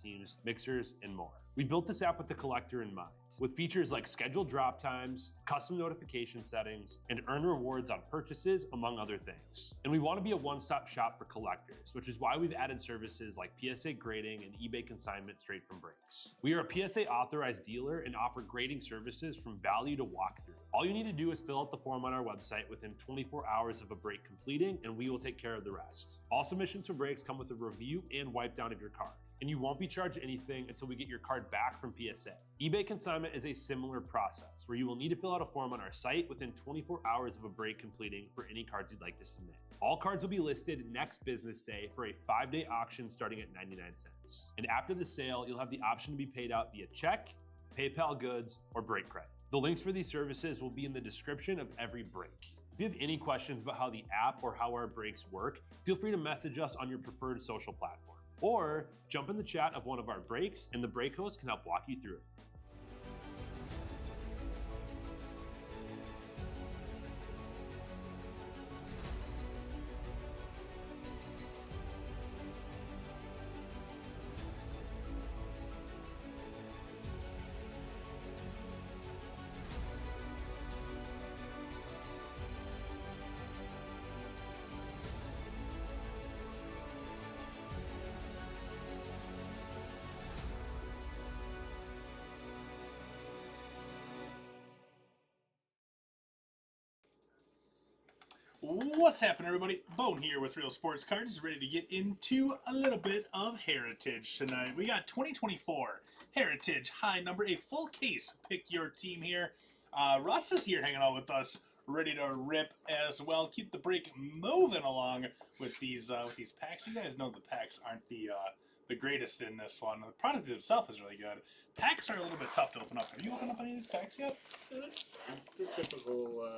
teams, mixers, and more. We built this app with the collector in mind, with features like scheduled drop times, custom notification settings, and earn rewards on purchases, among other things. And we want to be a one-stop shop for collectors, which is why we've added services like PSA grading and eBay consignment straight from Brakes. We are a PSA authorized dealer and offer grading services from value to walkthrough. All you need to do is fill out the form on our website within 24 hours of a break completing, and we will take care of the rest. All submissions for Brakes come with a review and wipe down of your card, and you won't be charged anything until we get your card back from PSA. eBay consignment is a similar process, where you will need to fill out a form on our site within 24 hours of a break completing for any cards you'd like to submit. All cards will be listed next business day for a 5-day auction starting at 99 cents. And after the sale, you'll have the option to be paid out via check, PayPal goods, or break credit. The links for these services will be in the description of every break. If you have any questions about how the app or how our breaks work, feel free to message us on your preferred social platform. Or jump in the chat of one of our breaks and the break host can help walk you through it. What's happening, everybody? Bone here with Real Sports Cards, ready to get into a little bit of Heritage tonight. We got 2024 Heritage high number, a full case. Pick your team here. Russ is here hanging out with us, ready to rip as well. Keep the break moving along with these packs. You guys know the packs aren't the greatest in this one. The product itself is really good. Packs are a little bit tough to open up. Have you opened up any of these packs yet? They're typical.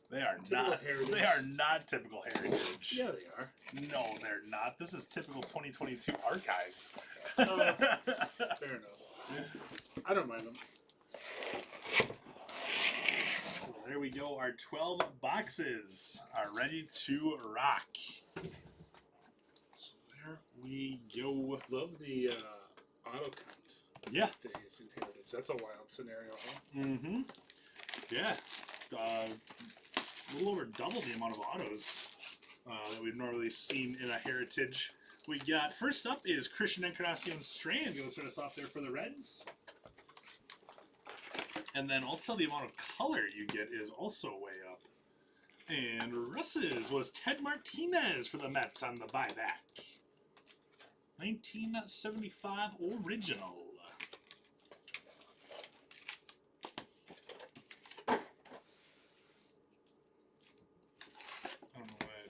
They are not. Heritage. They are not typical Heritage. Yeah, they are. No, they're not. This is typical 2022 archives. Fair enough. I don't mind them. So there we go. Our 12 boxes are ready to rock. So there we go. Love the auto count. Yeah. Days in Heritage. That's a wild scenario, huh? Mm-hmm. Yeah. A little over double the amount of autos that we've normally seen in a Heritage. We got, first up is Christian Encarnacion Strand. Going to start us off there for the Reds. And then also the amount of color you get is also way up. And Russ's was Ted Martinez for the Mets on the buyback. 1975 original.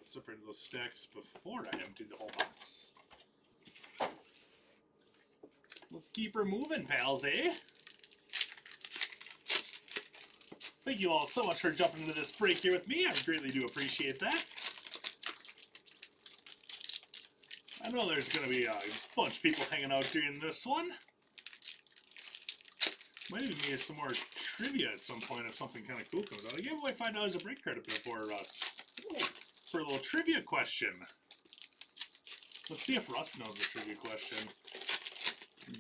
Separated those stacks before I emptied the whole box. Let's keep her moving, pals, eh? Thank you all so much for jumping into this break here with me. I greatly do appreciate that. I know there's going to be a bunch of people hanging out during this one. Might even need some more trivia at some point if something kind of cool comes out. I gave away $5 of break credit before, Russ. For a little trivia question. Let's see if Russ knows the trivia question.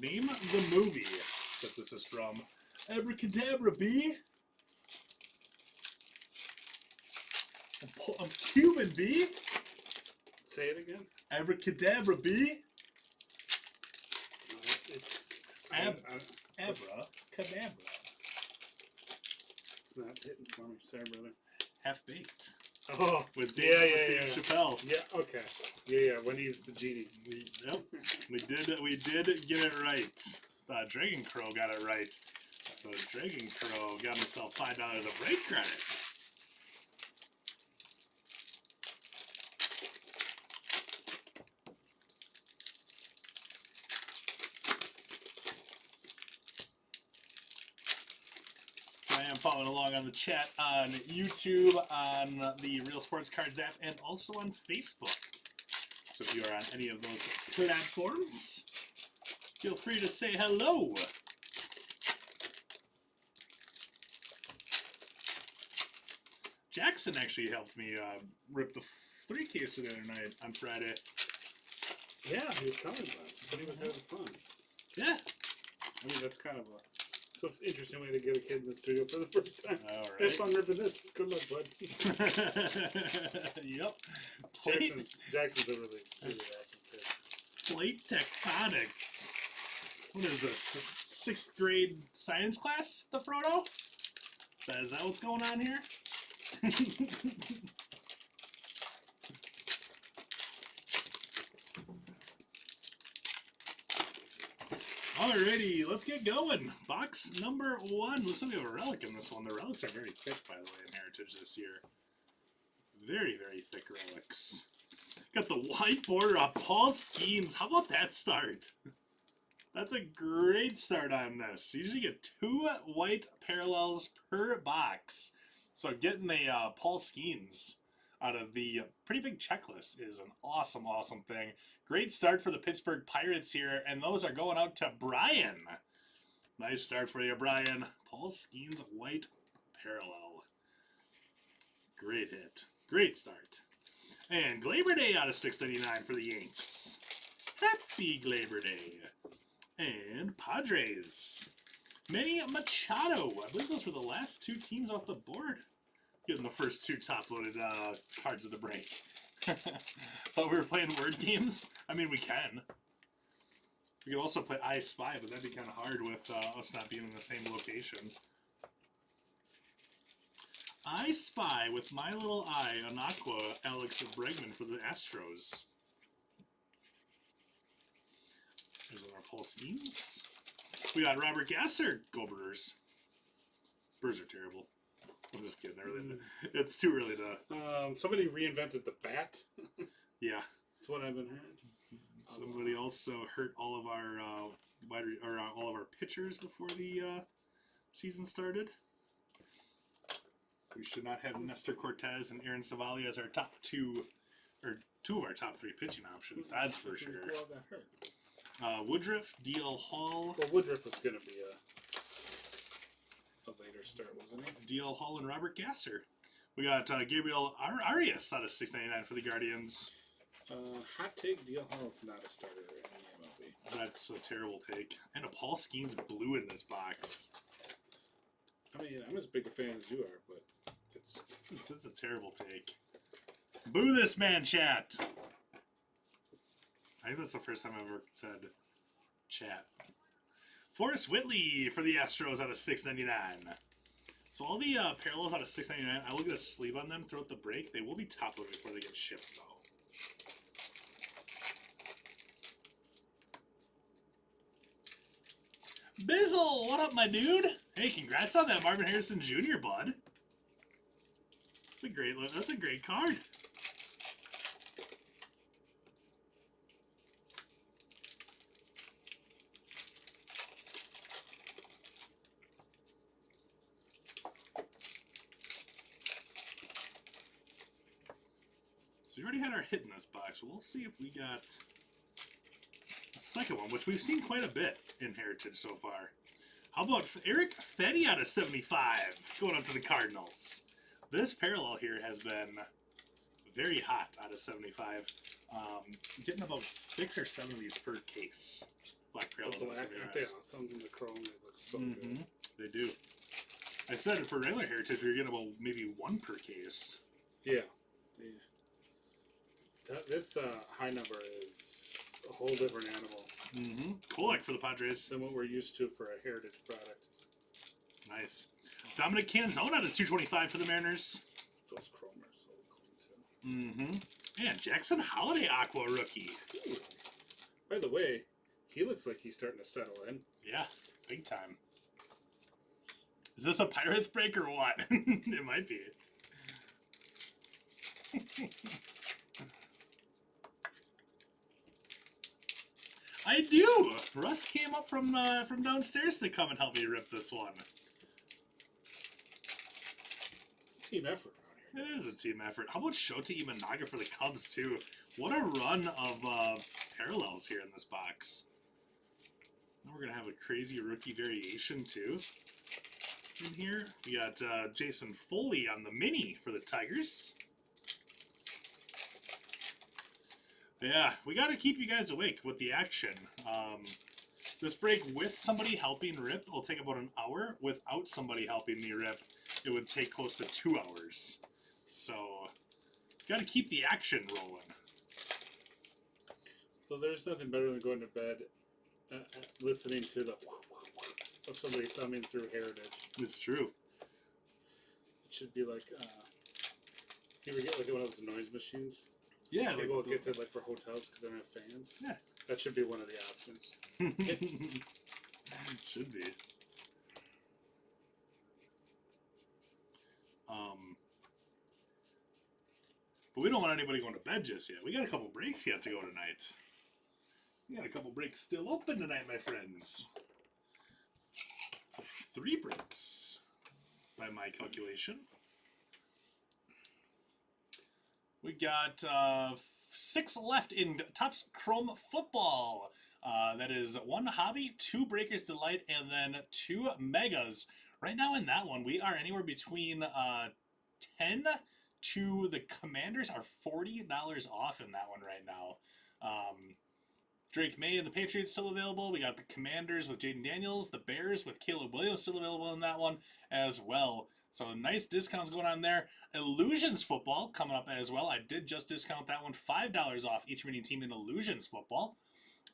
Name the movie that this is from. Abracadabra, B. I'm Cuban, B. Say it again. Abracadabra, B. Abracadabra. It's not hitting for me. Sorry, brother. Half-Baked. Oh, With Dave Chappelle. Yeah, okay. Yeah, when he's the GD. Yep, we did get it right. Dragon Crow got it right. So Dragon Crow got himself $5 of break credit. I am following along on the chat on YouTube, on the Real Sports Cards app, and also on Facebook. So if you are on any of those platforms, feel free to say hello. Jackson actually helped me rip the 3 case the other night on Friday. Yeah, he was telling about it, but he was having fun. Yeah. I mean, that's kind of a so interesting way to get a kid in the studio for the first time. All Have right. fun ripping this. Good luck, bud. Yep. Plate, Jackson's a really awesome kid. plate tectonics. What is this? 6th grade science class, the Frodo? Is that what's going on here? Alrighty, let's get going. Box number 1. Looks like we have a relic in this one. The relics are very thick, by the way, in Heritage this year. Very, very thick relics. Got the white border on Paul Skeens. How about that start? That's a great start on this. You usually get 2 white parallels per box. So getting a Paul Skeens out of the pretty big checklist is an awesome, awesome thing. Great start for the Pittsburgh Pirates here, and those are going out to Brian. Nice start for you, Brian. Paul Skeens white parallel. Great hit. Great start. And Glaber Day out of 699 for the Yanks. Happy Glaber Day. And Padres. Manny Machado. I believe those were the last 2 teams off the board. Getting the first 2 top-loaded cards of the break. Thought we were playing word games. I mean, we can. We can also play I Spy, but that'd be kind of hard with us not being in the same location. I Spy with my little eye on Aqua, Alex Bregman for the Astros. There's our Paul Skeens. We got Robert Gasser, Go Brewers. Brewers are terrible. I'm just kidding. It's too early to... Somebody reinvented the bat. Yeah. That's what I've been hearing. Somebody also hurt all of our all of our pitchers before the season started. We should not have Nestor Cortez and Aaron Savali as our top 2, or 2 of our top 3 pitching options. That's for sure. Well, that hurt. Woodruff, DL Hall. Well, Woodruff was going to be a later start, wasn't he? DL Hall and Robert Gasser. We got Gabriel Arias out of 699 for the Guardians. Hot take, DL Hall is not a starter in MLB. That's a terrible take. And a Paul Skeens blue in this box. I mean, I'm as big a fan as you are, but it's... This is a terrible take. Boo this man, chat! I think that's the first time I've ever said chat. Forrest Whitley for the Astros out of 699. So all the parallels out of 699, I will get a sleeve on them throughout the break. They will be top-loaded before they get shipped, though. Bizzle, what up, my dude? Hey, congrats on that Marvin Harrison Jr., bud. That's a great card. So we already had our hit in this box. We'll see if we got a second one, which we've seen quite a bit in Heritage so far. How about Eric Fetty out of 75 going up to the Cardinals? This parallel here has been very hot out of 75. Getting about 6 or 7 of these per case. Black parallels. The black, aren't they awesome in the chrome? They look so good. They do. I said for regular Heritage, we were getting about maybe 1 per case. Yeah. This high number is a whole different animal. Kolek for the Padres. Than what we're used to for a Heritage product. It's nice. Dominic Canzone out of 225 for the Mariners. Those chrome are so clean, too. And Jackson Holiday Aqua rookie. Ooh. By the way, he looks like he's starting to settle in. Yeah, big time. Is this a Pirates break or what? It might be. I do. Russ came up from downstairs to come and help me rip this one. Team effort around here. It is a team effort. How about Shota Imanaga for the Cubs too? What a run of parallels here in this box. Now we're gonna have a crazy rookie variation too. In here, we got Jason Foley on the mini for the Tigers. Yeah, we got to keep you guys awake with the action. This break with somebody helping rip will take about an hour. Without somebody helping me rip, it would take close to 2 hours. So, got to keep the action rolling. Well, there's nothing better than going to bed listening to the of somebody thumbing through Heritage. It's true. It should be like, you ever get like one of those noise machines? Yeah, They will get to like for hotels because they don't have fans. Yeah. That should be one of the options. It should be. But we don't want anybody going to bed just yet. We got a couple breaks yet to go tonight. We got a couple breaks still open tonight, my friends. 3 breaks, by my calculation. We got 6 left in Topps Chrome Football. That is 1 hobby, 2 Breakers Delight, and then 2 Megas. Right now in that one, we are anywhere between 10 to the Commanders are $40 off in that one right now. Drake May and the Patriots still available. We got the Commanders with Jaden Daniels, the Bears with Caleb Williams still available in that one as well. So nice discounts going on there. Illusions Football coming up as well. I did just discount that one, $5 off each remaining team in Illusions Football.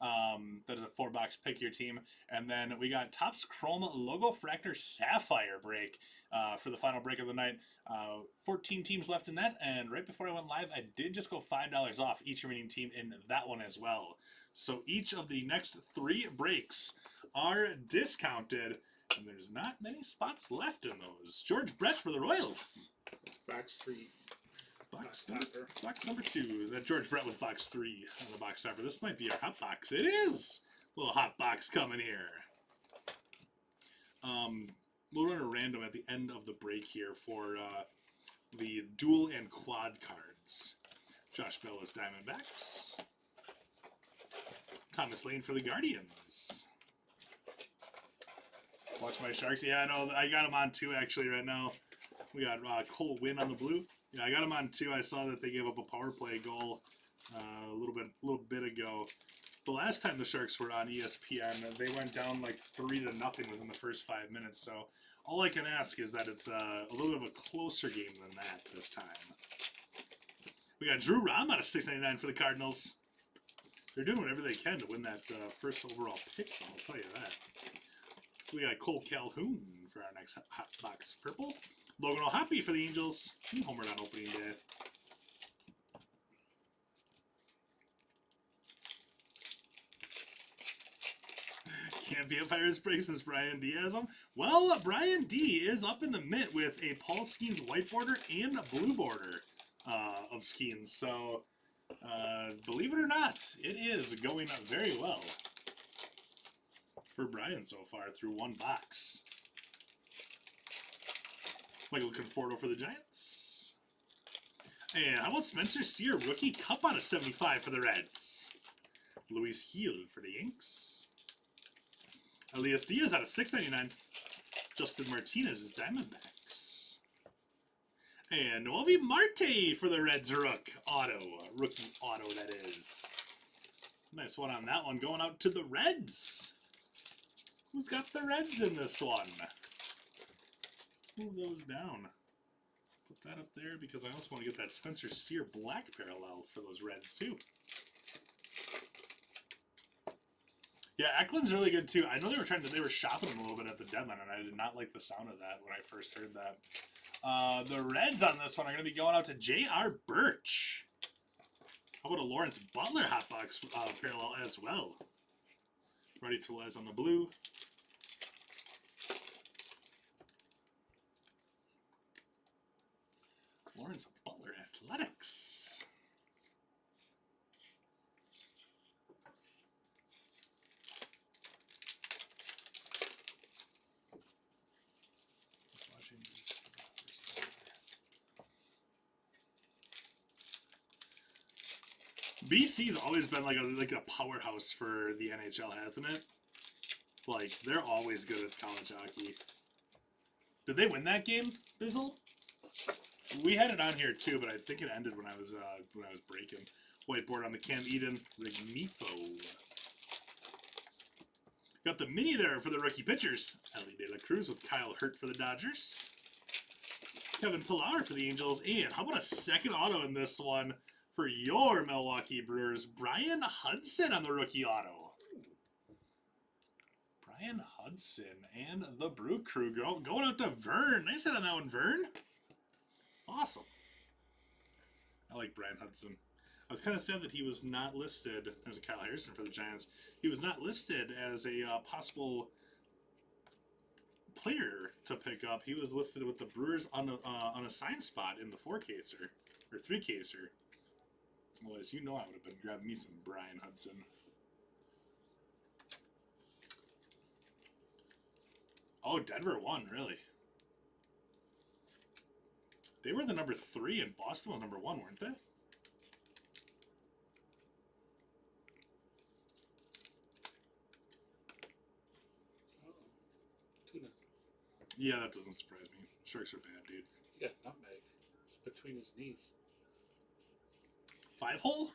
That is a 4-box pick your team. And then we got Topps Chrome Logo Fractor Sapphire break for the final break of the night. 14 teams left in that. And right before I went live, I did just go $5 off each remaining team in that one as well. So each of the next 3 breaks are discounted. And there's not many spots left in those. George Brett for the Royals. That's box 3. Box number 2. That George Brett with box 3 on the box topper. This might be our hot box. It is! A little hot box coming here. We'll run a random at the end of the break here for the dual and quad cards. Josh Bell is Diamondbacks. Thomas Lane for the Guardians. Watch my Sharks. Yeah, I know. I got him on 2 actually right now. We got Cole Winn on the blue. Yeah, I got him on 2. I saw that they gave up a power play goal a little bit ago. The last time the Sharks were on ESPN, they went down like 3-0 within the first 5 minutes. So all I can ask is that it's a little bit of a closer game than that this time. We got Drew Rom out of $6.99 for the Cardinals. They're doing whatever they can to win that first overall pick, I'll tell you that. We got Cole Calhoun for our next hot box purple. Logan O'Hoppe for the Angels. He homered on opening day. Can't be a Pirates break since Brian D has them. Well, Brian D is up in the mint with a Paul Skeens white border and a blue border of Skeens. So, believe it or not, it is going very well for Brian so far through 1 box. Michael Conforto for the Giants. And how about Spencer Steer, rookie cup out of 75 for the Reds. Luis Gil for the Yanks. Elias Diaz out of $6.99. Justin Martinez is Diamondbacks. And Noelvi Marte for the Reds rookie auto that is. Nice one on that one, going out to the Reds. Who's got the Reds in this one? Let's move those down. Put that up there because I also want to get that Spencer Steer black parallel for those Reds too. Yeah, Eklund's really good too. I know they were shopping him a little bit at the deadline, and I did not like the sound of that when I first heard that. The Reds on this one are going to be going out to J.R. Birch. How about a Lawrence Butler hotbox parallel as well? Roddy Tellez on the blue. Lawrence Butler Athletics. BC's always been like a powerhouse for the NHL, hasn't it? Like, they're always good at college hockey. Did they win that game, Bizzle? We had it on here too, but I think it ended when I was breaking. Whiteboard on the Cam Eden Rigmifo. Got the mini there for the rookie pitchers. Ellie De La Cruz with Kyle Hurt for the Dodgers. Kevin Pillar for the Angels. And how about a second auto in this one for your Milwaukee Brewers? Brian Hudson on the rookie auto. Brian Hudson and the Brew Crew going out to Vern. Nice hit on that one, Vern. Awesome. I like Brian Hudson. I was kind of sad that he was not listed. There's a Kyle Harrison for the Giants. He was not listed as a possible player to pick up. He was listed with the Brewers on a sign spot in the 4-caser or 3-caser. Well, as you know, I would have been grabbing me some Brian Hudson. Oh, Denver won, really. They were the number 3 and Boston was number 1, weren't they? Yeah, that doesn't surprise me. Sharks are bad, dude. Yeah, nutmeg. It's between his knees. 5-hole?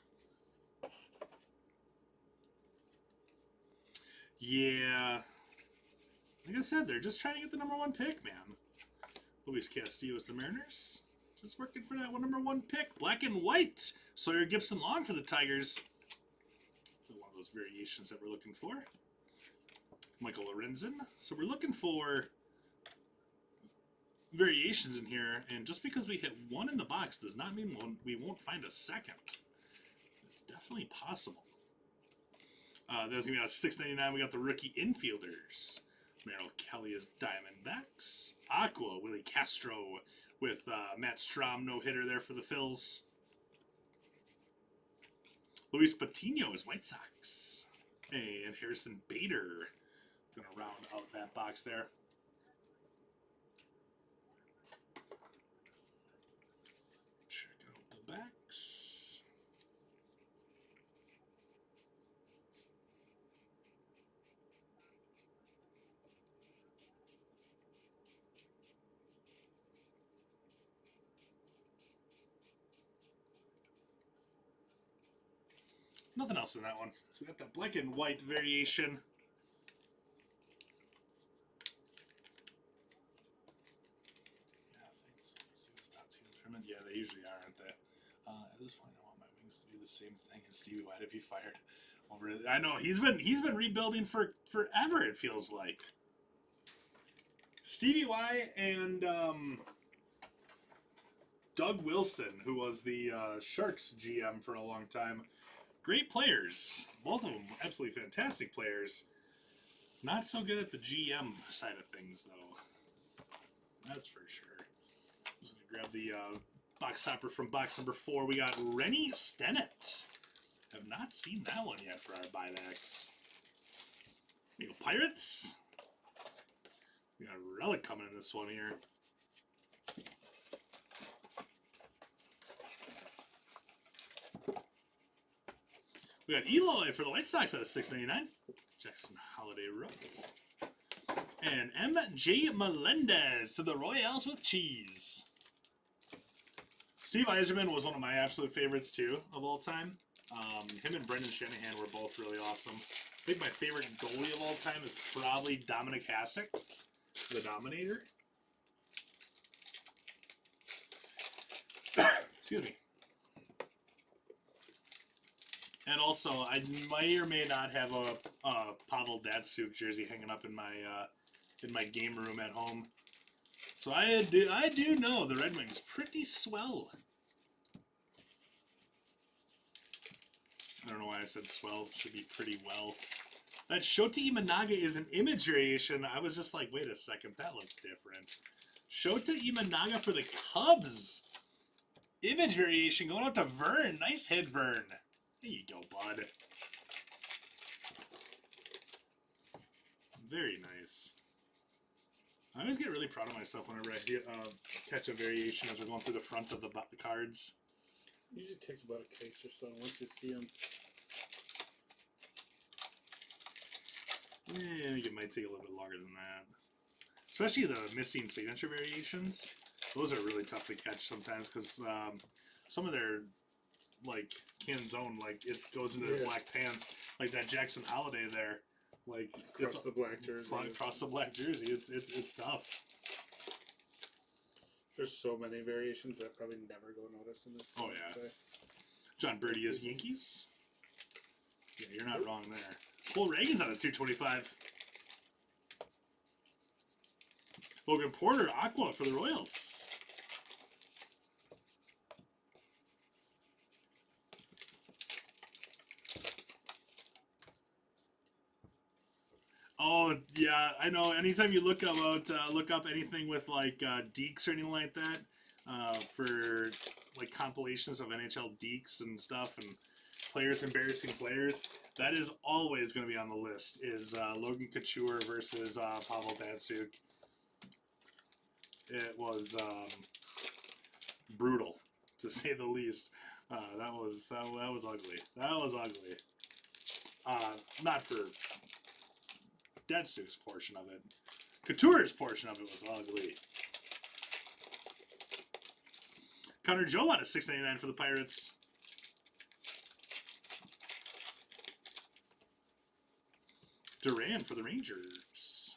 Yeah. Like I said, they're just trying to get the number 1 pick, man. Luis Castillo is the Mariners. Just working for that number 1 pick. Black and white. Sawyer Gibson Long for the Tigers. That's one of those variations that we're looking for. Michael Lorenzen. So we're looking for variations in here, and just because we hit 1 in the box does not mean we won't find a second. It's definitely possible. There's going to be a $6.99. We got the rookie infielders. Merrill Kelly is Diamondbacks. Aqua, Willie Castro with Matt Strom, no-hitter there for the Phils. Luis Patino is White Sox. And Harrison Bader going to round out that box there. Check out the backs. Nothing else in that one. So we got the black and white variation. Yeah, they usually are, aren't they? At this point, I want my wings to do the same thing as Stevie Y to be fired. I know he's been rebuilding for forever. It feels like Stevie Y and Doug Wilson, who was the Sharks GM for a long time. Great players. Both of them absolutely fantastic players. Not so good at the GM side of things, though. That's for sure. I'm just going to grab the box topper from box number 4. We got Rennie Stennett. Have not seen that one yet for our buybacks. We go Pirates. We got a relic coming in this one here. We got Eloy for the White Sox at a $6.99. Jackson Holiday Rook. And MJ Melendez to the Royals with cheese. Steve Yzerman was one of my absolute favorites, too, of all time. Him and Brendan Shanahan were both really awesome. I think my favorite goalie of all time is probably Dominic Hasek, the Dominator. Excuse me. And also, I may or may not have a Pavel Datsyuk jersey hanging up in my game room at home. So I do know the Red Wings pretty swell. I don't know why I said swell. It should be pretty well. That Shota Imanaga is an image variation. I was just like, wait a second, that looks different. Shota Imanaga for the Cubs. Image variation going out to Vern. Nice hit, Vern. There you go, bud. Very nice. I always get really proud of myself whenever I catch a variation as we're going through the front of the cards. It usually takes about a case or so once you see them. I think it might take a little bit longer than that. Especially the missing signature variations. Those are really tough to catch sometimes because some of their like Canzone, like it goes into the black pants, like that Jackson Holiday there. Like Across the black jersey. Across the black jersey, it's tough. There's so many variations that probably never go noticed in this. Oh yeah. John Birdie is Yankees. Yeah, you're not wrong there. Well, Reagan's on a 225. Logan Porter, Aqua for the Royals. Oh yeah, I know. Anytime you look up anything with like deeks or anything like that, for like compilations of NHL deeks and stuff and players embarrassing players, that is always going to be on the list. Is Logan Couture versus Pavel Datsyuk. It was brutal, to say the least. That was ugly. That was ugly. Not for Datsuk's portion of it. Couture's portion of it was ugly. Connor Joe out of $6.99 for the Pirates. Duran for the Rangers.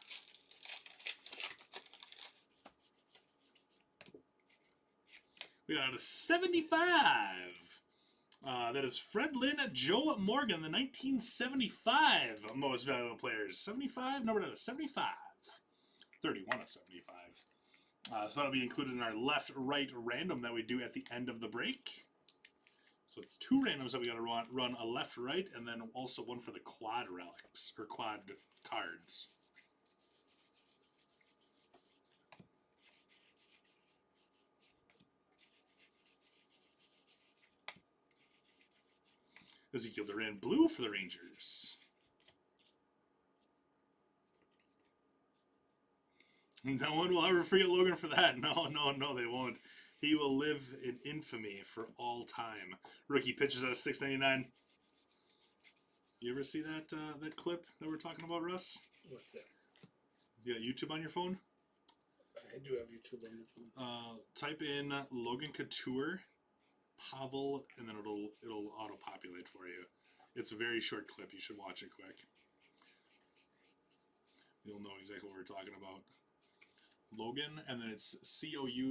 We got out of 75. That is Fred Lynn, Joe Morgan, the 1975 most valuable players. 75, numbered out of 75. 31 of 75. So that'll be included in our left-right random that we do at the end of the break. So it's 2 randoms that we got to run a left-right, and then also one for the quad relics, or quad cards. Ezekiel Duran, blue for the Rangers. No one will ever forget Logan for that. No, they won't. He will live in infamy for all time. Rookie pitches at $6.99. You ever see that that clip that we're talking about, Russ? What's that? You got YouTube on your phone? I do have YouTube on the phone. Type in Logan Couture, Pavel, and then it'll auto-populate for you. It's a very short clip. You should watch it quick. You'll know exactly what we're talking about. Logan, and then it's Couture.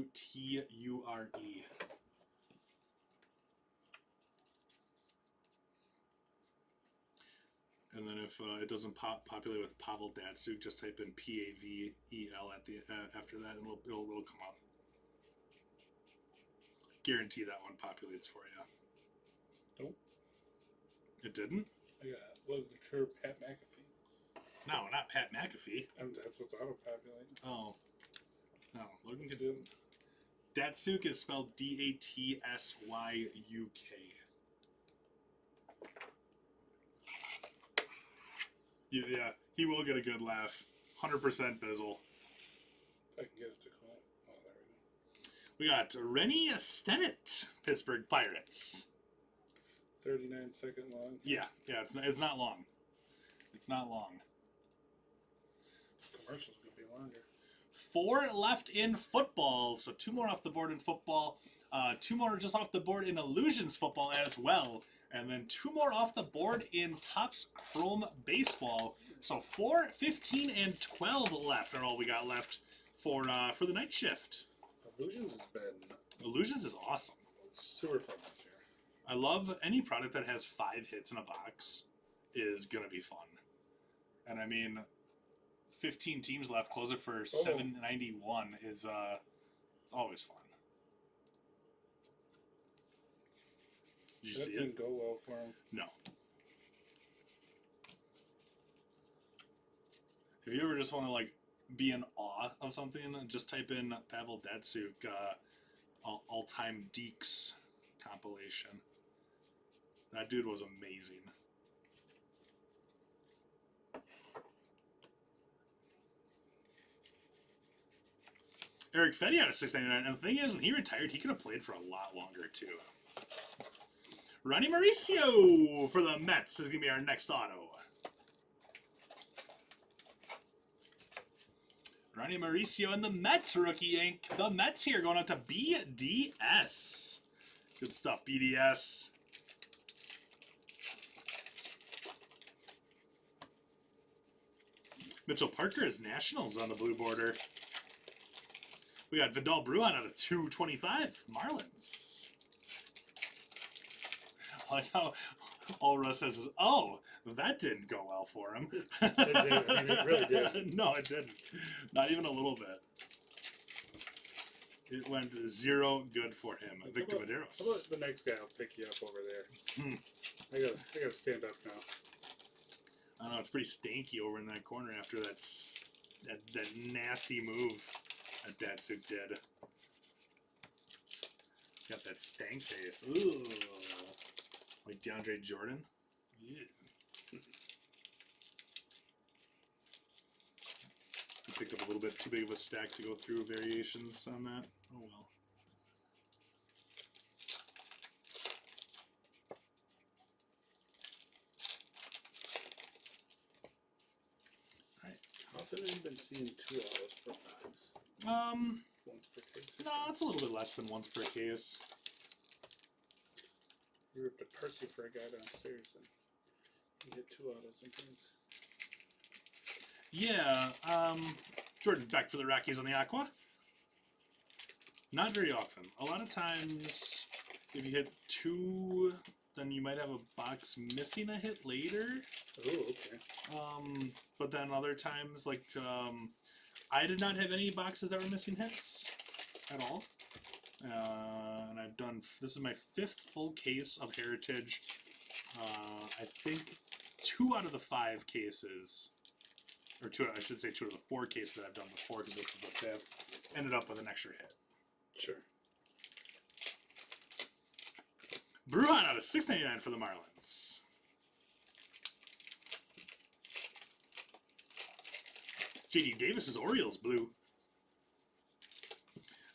And then if it doesn't populate with Pavel Datsyuk, just type in Pavel at the after that, and it'll come up. Guarantee that one populates for you. Nope. It didn't? I got Logan Couture, Pat McAfee. No, not Pat McAfee. That's what's auto-populating. Oh. No, Logan Couture. Datsyuk is spelled Datsyuk. Yeah, he will get a good laugh. 100% Bizzle. If I can get it to come out. Oh, there we go. We got Rennie Stennett, Pittsburgh Pirates. 39-second long. Yeah, it's not long. It's not long. This commercial's going to be longer. 4 left in football, so 2 more off the board in football. 2 more just off the board in Illusions football as well. And then 2 more off the board in Topps Chrome Baseball. So 4, 15, and 12 left are all we got left for the night shift. Illusions has been... Illusions is awesome. Super fun this year. I love any product that has 5 hits in a box is going to be fun. And I mean, 15 teams left, close it for $7.91 is it's always fun. Did you see it? That didn't go well for him. No. If you ever just want to like be in awe of something, just type in Pavel Datsyuk all-time Deeks compilation. That dude was amazing. Eric Fedde out of $6.99, and the thing is, when he retired, he could have played for a lot longer too. Ronnie Mauricio for the Mets is going to be our next auto. Ronnie Mauricio and the Mets rookie ink. The Mets here going out to BDS. Good stuff, BDS. Mitchell Parker is Nationals on the blue border. We got Vidal Bruin out of 225, Marlins. I like how all Russ says is, oh, that didn't go well for him. It did. I mean, it really did. No, it didn't. Not even a little bit. It went 0 good for him. Victor Medeiros. How about the next guy? I'll pick you up over there. I gotta stand up now. I don't know. It's pretty stanky over in that corner after that nasty move that Datsuk did. Got that stank face. Ooh. Like DeAndre Jordan. Yeah. I picked up a little bit too big of a stack to go through variations on that. Oh well. Alright. How often have you been seeing 2 autos per box? Once per case? No, it's a little bit less than once per case. We ripped a Percy for a guy downstairs and he hit 2 autos and things. Yeah, Jordan back for the Rockies on the Aqua. Not very often. A lot of times, if you hit 2, then you might have a box missing a hit later. Oh, okay. But then other times, like, I did not have any boxes that were missing hits at all. And I've done, this is my 5th full case of Heritage. I think 2 out of the 5 cases, or 2, I should say 2 out of the 4 cases that I've done before, because this is the 5th, ended up with an extra hit. Sure. Bruhan out of $6.99 for the Marlins. JD Davis is Orioles blue.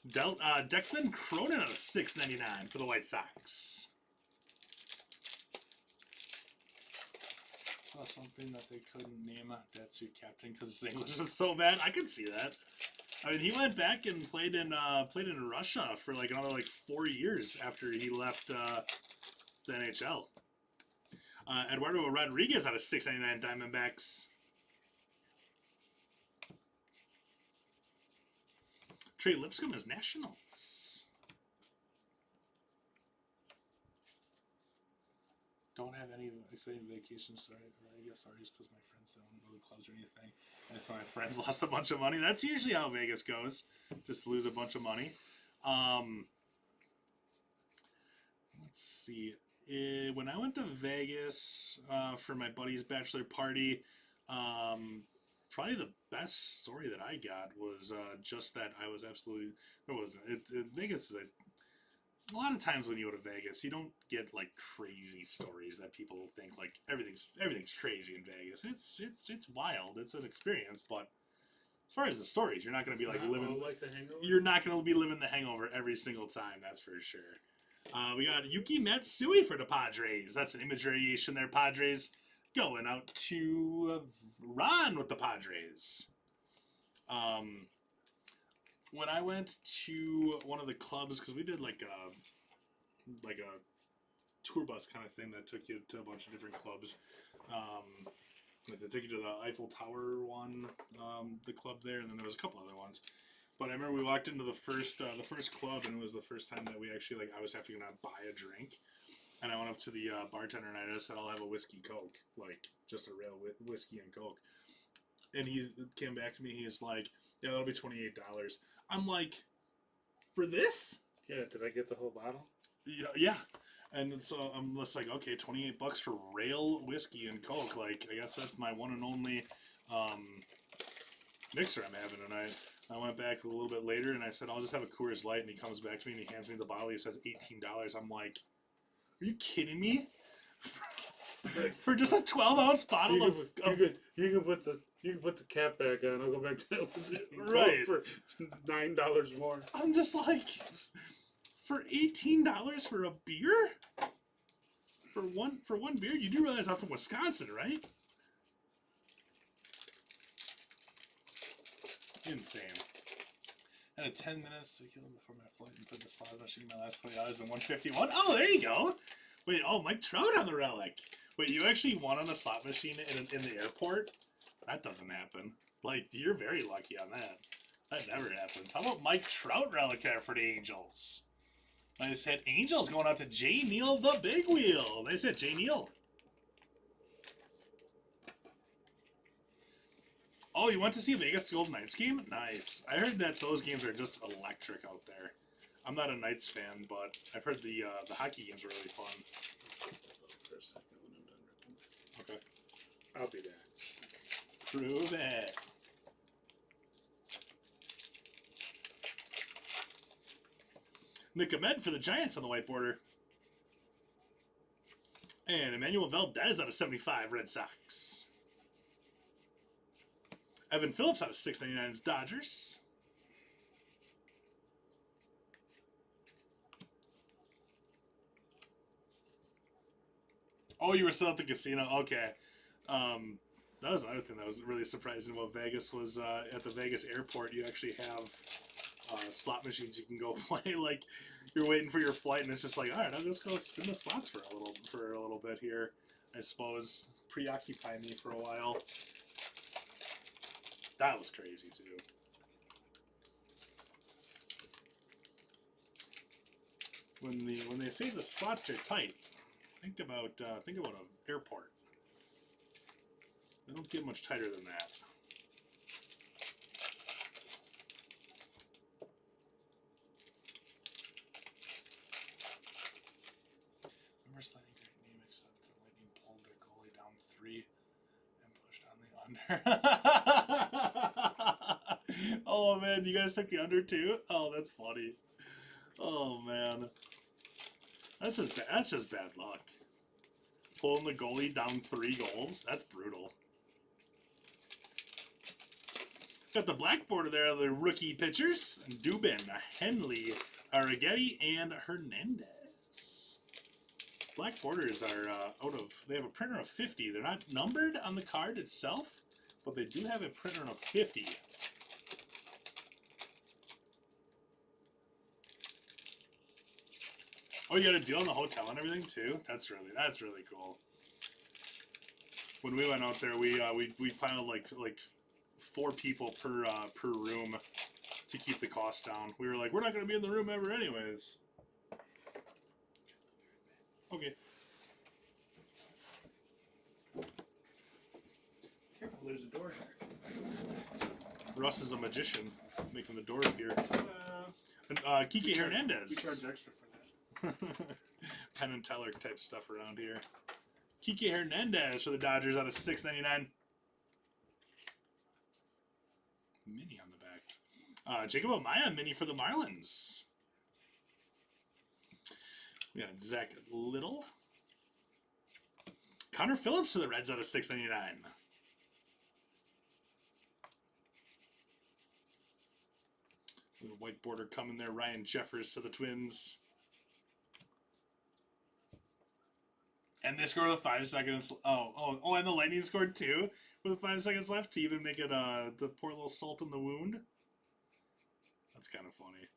Declan Cronin out of $6.99 for the White Sox. Saw something that they couldn't name a Datsuk captain because his English was so bad. I could see that. I mean, he went back and played in Russia for like another 4 years after he left the NHL. Eduardo Rodriguez out of $6.99 Diamondbacks. Trey Lipscomb is Nationals. Don't have any exciting vacation stories, I guess, stories because my friends don't go to clubs or anything. And until my friends lost a bunch of money. That's usually how Vegas goes. Just lose a bunch of money. Let's see. When I went to Vegas for my buddy's bachelor party, probably the best story that I got was just that I was absolutely... Vegas is a lot of times when you go to Vegas, you don't get like crazy stories that people think like everything's crazy in Vegas. It's wild. It's an experience, but as far as the stories, you're not going to be like living like The Hangover. You're not going to be living the Hangover every single time. That's for sure. We got Yuki Matsui for the Padres. That's an image variation there, Padres. Going out to Ron with the Padres. When I went to one of the clubs, because we did like a tour bus kind of thing that took you to a bunch of different clubs. Like they took you to the Eiffel Tower one, the club there, and then there was a couple other ones. But I remember we walked into the first club, and it was the first time that we actually I was having to buy a drink. And I went up to the bartender and I just said, I'll have a whiskey Coke, like just a real whiskey and Coke. And he came back to me. He's like, yeah, that'll be $28. I'm like, for this? Yeah, did I get the whole bottle? Yeah. And so I'm just like, okay, $28 for rail whiskey and Coke. Like, I guess that's my one and only mixer I'm having tonight. I went back a little bit later and I said, I'll just have a Coors Light. And he comes back to me and he hands me the bottle. He says $18. I'm like, are you kidding me? For just a 12-ounce bottle you can put the cap back on. I'll go back to that right for $9 more. I'm just like, for $18 for a beer? For one beer? You do realize I'm from Wisconsin, right? Insane. I had 10 minutes to kill before my flight and put the slot machine in my last $20 and $151. Oh, there you go. Wait, Mike Trout on the relic. Wait, you actually won on a slot machine in the airport? That doesn't happen. Like, you're very lucky on that. That never happens. How about Mike Trout reliquary for the Angels? Nice hit. Angels going out to J. Neal, the big wheel. Nice hit, J. Neal. Oh, you went to see a Vegas Golden Knights game? Nice. I heard that those games are just electric out there. I'm not a Knights fan, but I've heard the hockey games are really fun. For a second when I'm done ripping. Okay. I'll be back. Prove it. Nick Ahmed for the Giants on the white border. And Emmanuel Valdez out of 75, Red Sox. Evan Phillips out of 699's Dodgers. Oh, you were still at the casino? Okay. That was another thing that was really surprising about Vegas was at the Vegas airport you actually have slot machines you can go play. Like you're waiting for your flight and it's just like, all right, I'll just go spin the slots for a little bit here. I suppose preoccupy me for a while. That was crazy too. When they say the slots are tight, think about an airport. They don't get much tighter than that. Remember sliding great name except the Lightning pulled their goalie down 3 and pushed on the under. Oh man, you guys took the under too? Oh, that's funny. Oh man. That's just bad luck. Pulling the goalie down 3 goals? That's brutal. Got the black border there of the rookie pitchers. Dubin, Henley, Arrighetti, and Hernandez. Black borders are they have a printer of 50. They're not numbered on the card itself, but they do have a printer of 50. Oh, you got a deal on the hotel and everything too? That's really cool. When we went out there, we piled like 4 people per room to keep the cost down. We were like, we're not going to be in the room ever anyways. Okay. Careful, there's a door here. Russ is a magician, making the door appear. And Kike Hernandez. We charge extra for that. Penn and Teller type stuff around here. Kike Hernandez for the Dodgers out of 699. Mini on the back. Jacob Amaya mini for the Marlins. We got Zach Little. Connor Phillips for the Reds out of 699. Little white border coming there. Ryan Jeffers to the Twins. And they scored with 5 seconds. Oh, and the Lightning scored 2 with 5 seconds left to even make it the poor little salt in the wound. That's kind of funny.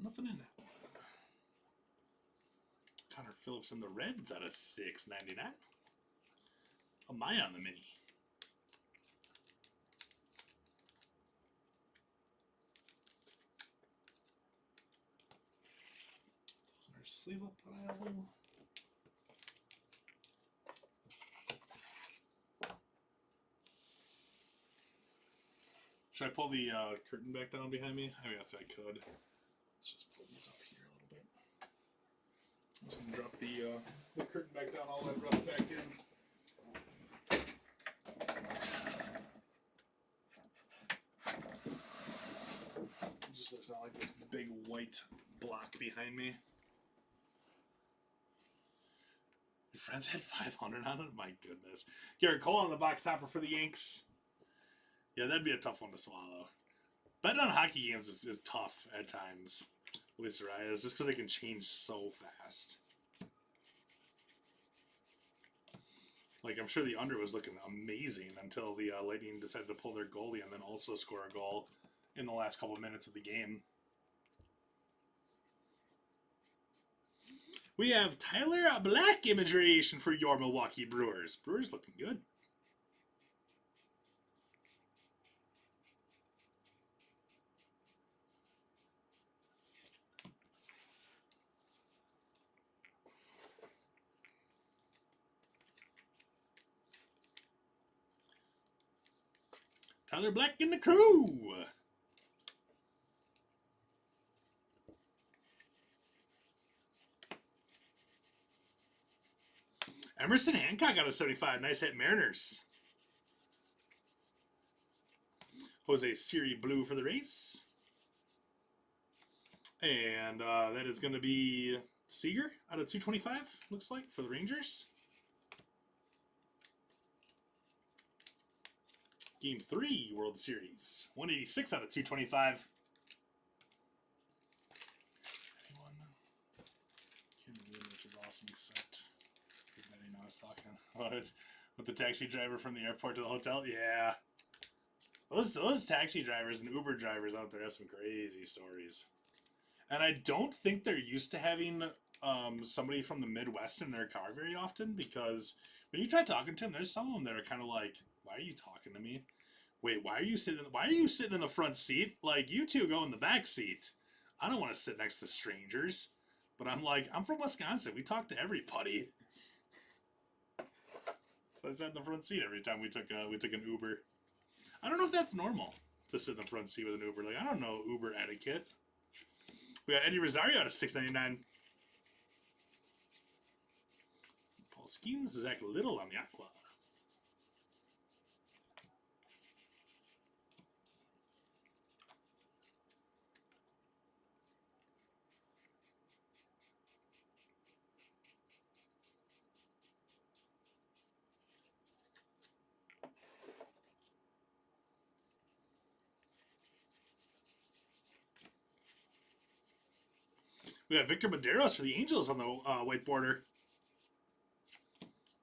Nothing in that one. Connor Phillips and the Reds out of 699. Amaya on the mini. Those in our sleeve up pile. Should I pull the curtain back down behind me? I guess I could. Let's just pull these up here a little bit. I'm just gonna drop the curtain back down, all that rust back in. It just looks not like this big white block behind me. Your friends had 500 on it? My goodness. Garrett Cole on the box topper for the Yanks. Yeah, that'd be a tough one to swallow. Betting on hockey games is tough at times. Luis Arias, just because they can change so fast. Like, I'm sure the under was looking amazing until the Lightning decided to pull their goalie and then also score a goal in the last couple of minutes of the game. We have Tyler Black image variation for your Milwaukee Brewers. Brewers looking good. Tyler Black and the crew. Emerson Hancock got a 75. Nice hit, Mariners. Jose Siri blue for the race. And that is going to be Seager out of 225, looks like, for the Rangers. Game 3 World Series. 186 out of 225. Anyone? Kim Moon, which is awesome, except I didn't know I was talking about it with the taxi driver from the airport to the hotel. Yeah. Those taxi drivers and Uber drivers out there have some crazy stories. And I don't think they're used to having somebody from the Midwest in their car very often, because when you try talking to them, there's some of them that are kind of like, why are you talking to me? Wait, why are you sitting in the front seat? Like, you two go in the back seat. I don't want to sit next to strangers. But I'm like, I'm from Wisconsin. We talk to everybody. So I sat in the front seat every time we took an Uber. I don't know if that's normal to sit in the front seat with an Uber. Like, I don't know Uber etiquette. We got Eddie Rosario out of 699. Paul Skeens, Zach Little on the Aqua. We got Victor Medeiros for the Angels on the white border.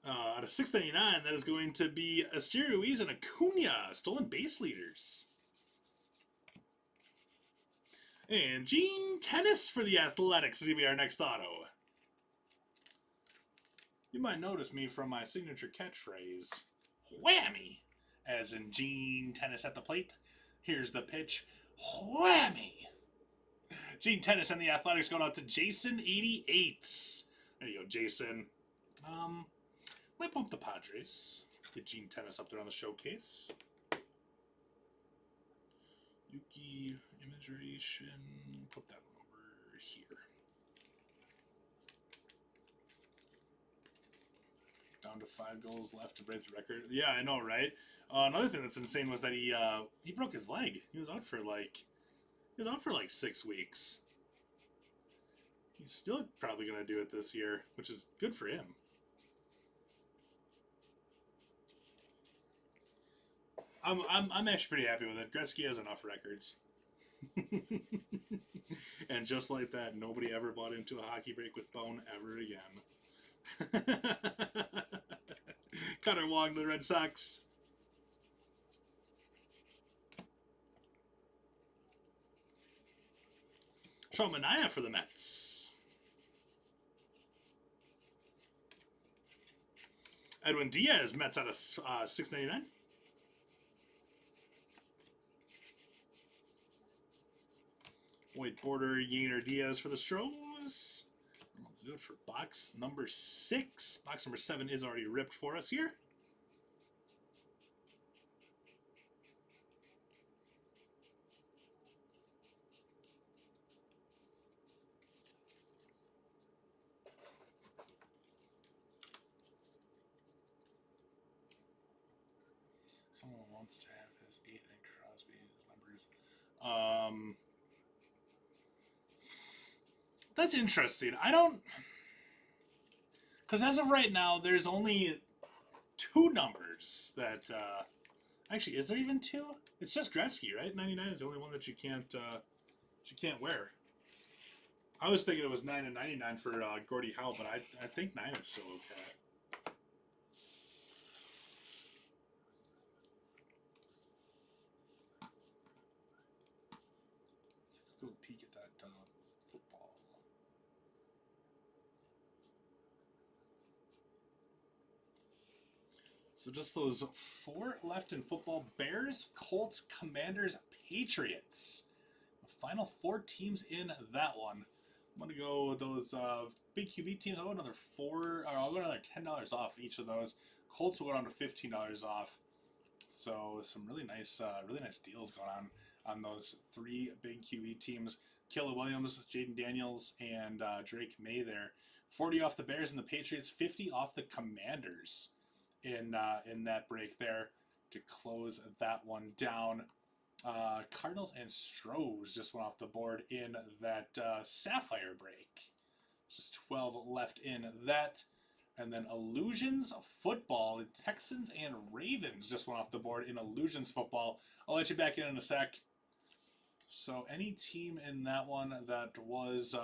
Out of 699, that is going to be Asteri Ruiz and Acuna, stolen base leaders. And Gene Tennis for the Athletics is going to be our next auto. You might notice me from my signature catchphrase, whammy, as in Gene Tennis at the plate. Here's the pitch, whammy. Gene Tennis and the Athletics going out to Jason88. There you go, Jason. Might bump the Padres. Get Gene Tennis up there on the showcase. Yuki Imagination. Put that one over here. Down to 5 goals left to break the record. Yeah, I know, right? Another thing that's insane was that he broke his leg. He was out for like 6 weeks. He's still probably going to do it this year, which is good for him. I'm actually pretty happy with it. Gretzky has enough records. And just like that, nobody ever bought into a hockey break with Bone ever again. Connor Wong to the Red Sox. Sean Manaea for the Mets. Edwin Diaz, Mets out of 699. White border, Yainer Diaz for the Stros. Let's do it for box number 6. Box number 7 is already ripped for us here. Someone wants to have his 8 and Crosby's numbers. That's interesting. I don't... Because as of right now, there's only 2 numbers that... Actually, is there even 2? It's just Gretzky, right? 99 is the only one that you can't wear. I was thinking it was 9 and 99 for Gordie Howe, but I think 9 is still okay. football. So just those 4 left in football. Bears, Colts, Commanders, Patriots. The final 4 teams in that one. I'm going to go with those big QB teams. I'll go another I'll go another $10 off each of those. Colts will go down to $15 off. So some really nice deals going on those 3 big QB teams. Caleb Williams, Jaden Daniels, and Drake May there. 40 off the Bears and the Patriots. 50 off the Commanders in that break there to close that one down. Cardinals and Stros just went off the board in that Sapphire break. Just 12 left in that. And then Illusions Football, Texans and Ravens just went off the board in Illusions Football. I'll let you back in a sec. So any team in that one that was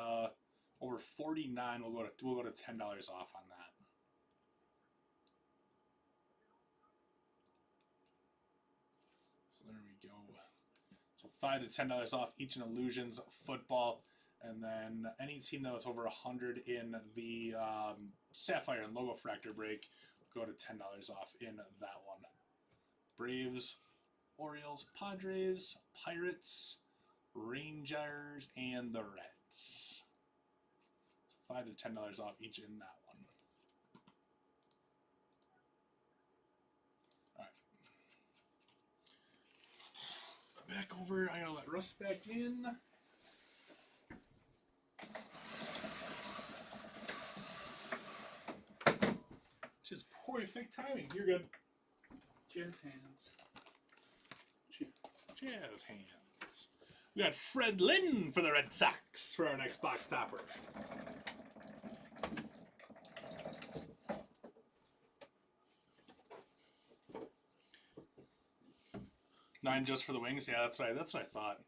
over 49, we'll go to $10 off on that. So there we go. So $5 to $10 off each in Illusions Football. And then any team that was over 100 in the Sapphire and Logo Fractor break, go to $10 off in that one. Braves, Orioles, Padres, Pirates, Rangers, and the Reds. So $5 to $10 off each in that one. All right. Back over. I gotta let Russ back in. Just perfect timing. You're good. Jazz hands. Jazz hands. We got Fred Lynn for the Red Sox for our next box topper. $9 just for the wings. Yeah, that's what I thought.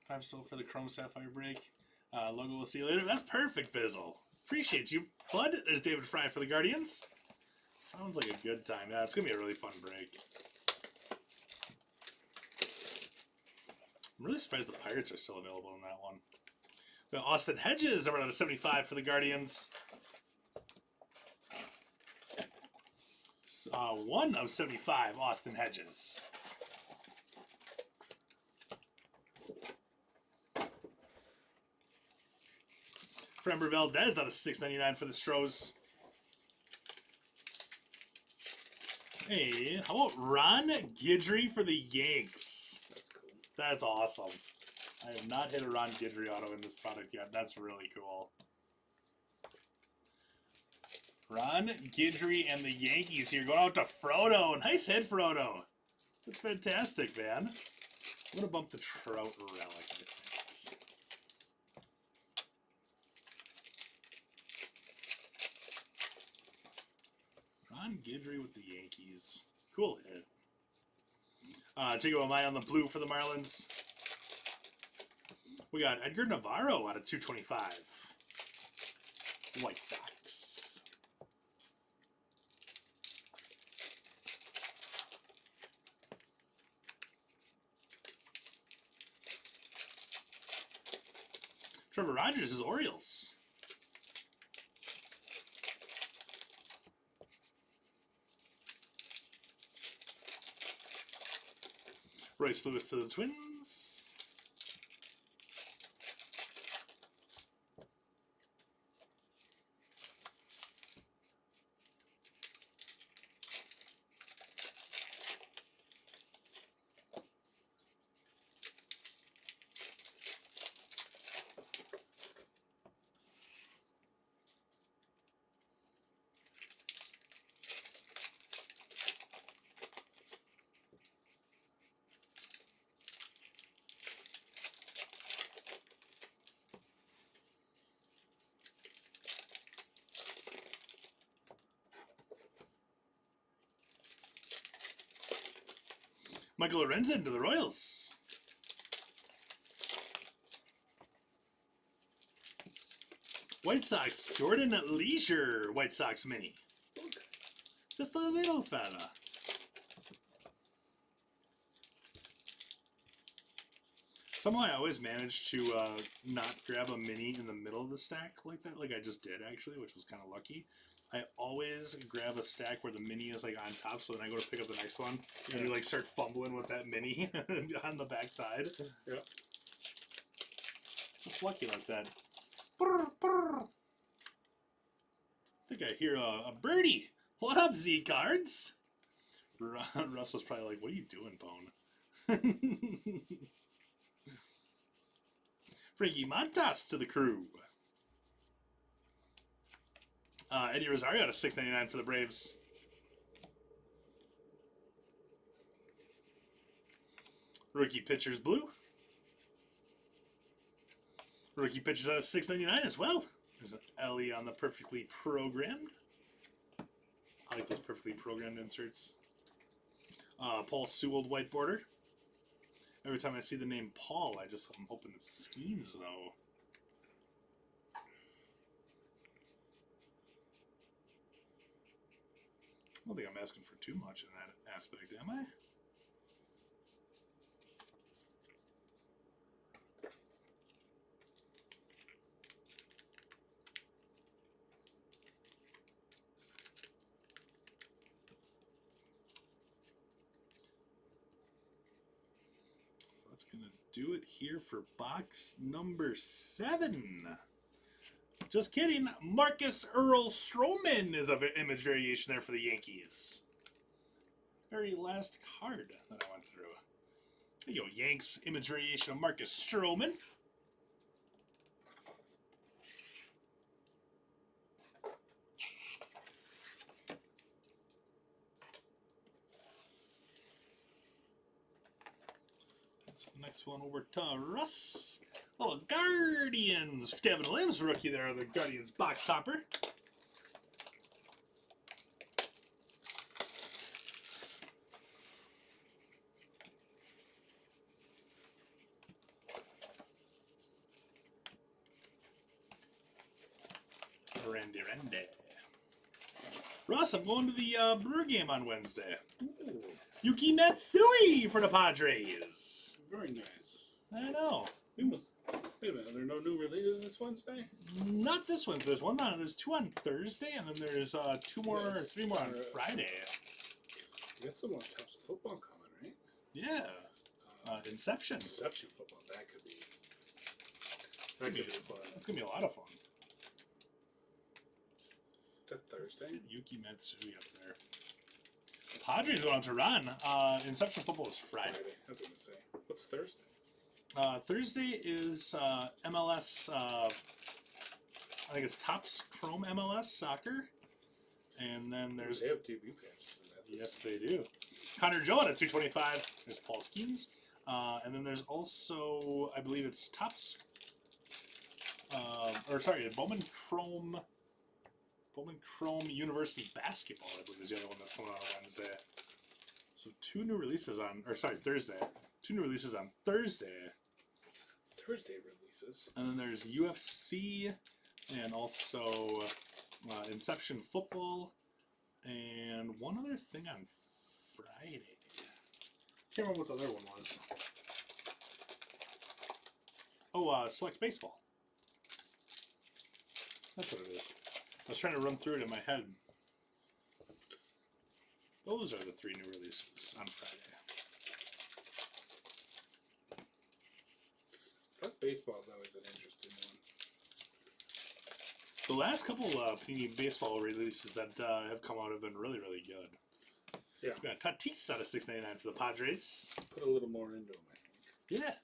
$5 still for the Chrome Sapphire break. Logo, we'll see you later. That's perfect, Bizzle. Appreciate you, bud. There's David Fry for the Guardians. Sounds like a good time. Yeah, it's going to be a really fun break. I'm really surprised the Pirates are still available in that one. We got Austin Hedges, number 75 for the Guardians. 1 of 75, Austin Hedges. Frember Valdez out of 699 for the Stros. Hey, how about Ron Guidry for the Yanks? That's cool. That's awesome. I have not hit a Ron Guidry auto in this product yet. That's really cool. Ron Guidry and the Yankees here. Going out to Frodo. Nice hit, Frodo. That's fantastic, man. I'm going to bump the Trout relic, I think. Ron Guidry with the Yankees. Cool hit. Jacob Amaya on the blue for the Marlins. We got Edgar Navarro out of 225. White Sox. Trevor Rogers is Orioles. Royce Lewis to the Twins. Michael Lorenzen to the Royals. White Sox, Jordan Leisure, White Sox mini. Just a little fella. Somehow I always manage to not grab a mini in the middle of the stack like that, like I just did actually, which was kind of lucky. I always grab a stack where the mini is like on top, so then I go to pick up the next one, and you like start fumbling with that mini on the back side. Yep. Just lucky like that. Brr, brr. I think I hear a birdie. What up, Z Cards? Russell's probably like, "What are you doing, Bone?" Frankie Montas to the crew. Eddie Rosario at a $6.99 for the Braves. Rookie pitchers blue. Rookie pitchers at a $6.99 as well. There's an Ellie on the perfectly programmed. I like those perfectly programmed inserts. Paul Sewell white border. Every time I see the name Paul, I'm hoping it's Skeens though. I don't think I'm asking for too much in that aspect, am I? So that's going to do it here for box number 7. Just kidding. Marcus Earl Stroman is an image variation there for the Yankees. Very last card that I went through. There you go, Yanks image variation of Marcus Stroman. That's the next one over to Russ. Little Guardians. Kevin Williams, rookie there, the Guardians box topper. Randy. Russ, I'm going to the Brewer game on Wednesday. Ooh, Yuki Matsui for the Padres. very nice. I know. We must. Wait a minute. Are there no new releases this Wednesday? Not this one. There's one on. There's 2 on Thursday, and then there's 2 more, or 3 more on Friday. We got some more Topps football coming, right? Yeah. Inception. Inception football. That could be. That could be fun. That's gonna be a lot of fun. Is that Thursday? Yuki Matsui up there. Padres going on to run. Inception football is Friday. I was gonna say. What's Thursday? Thursday is MLS. I think it's Topps Chrome MLS Soccer, and then there's They have debut patches in that. yes they do. Connor Joe at 225. There's Paul Skeens, and then there's also I believe it's Topps. Bowman Chrome University Basketball, I believe, is the other one that's coming out on Wednesday. So 2 new releases on, Thursday. 2 new releases on Thursday. Thursday releases. And then there's UFC, and also Inception Football, and one other thing on Friday. Can't remember what the other one was. Oh, Select Baseball. That's what it is. I was trying to run through it in my head. Those are the 3 new releases on Friday. That baseball is always an interesting one. The last couple Panini Baseball releases that have come out have been really, really good. Yeah. We got Tatis out of $6.99 for the Padres. Put a little more into them, I think. Yeah.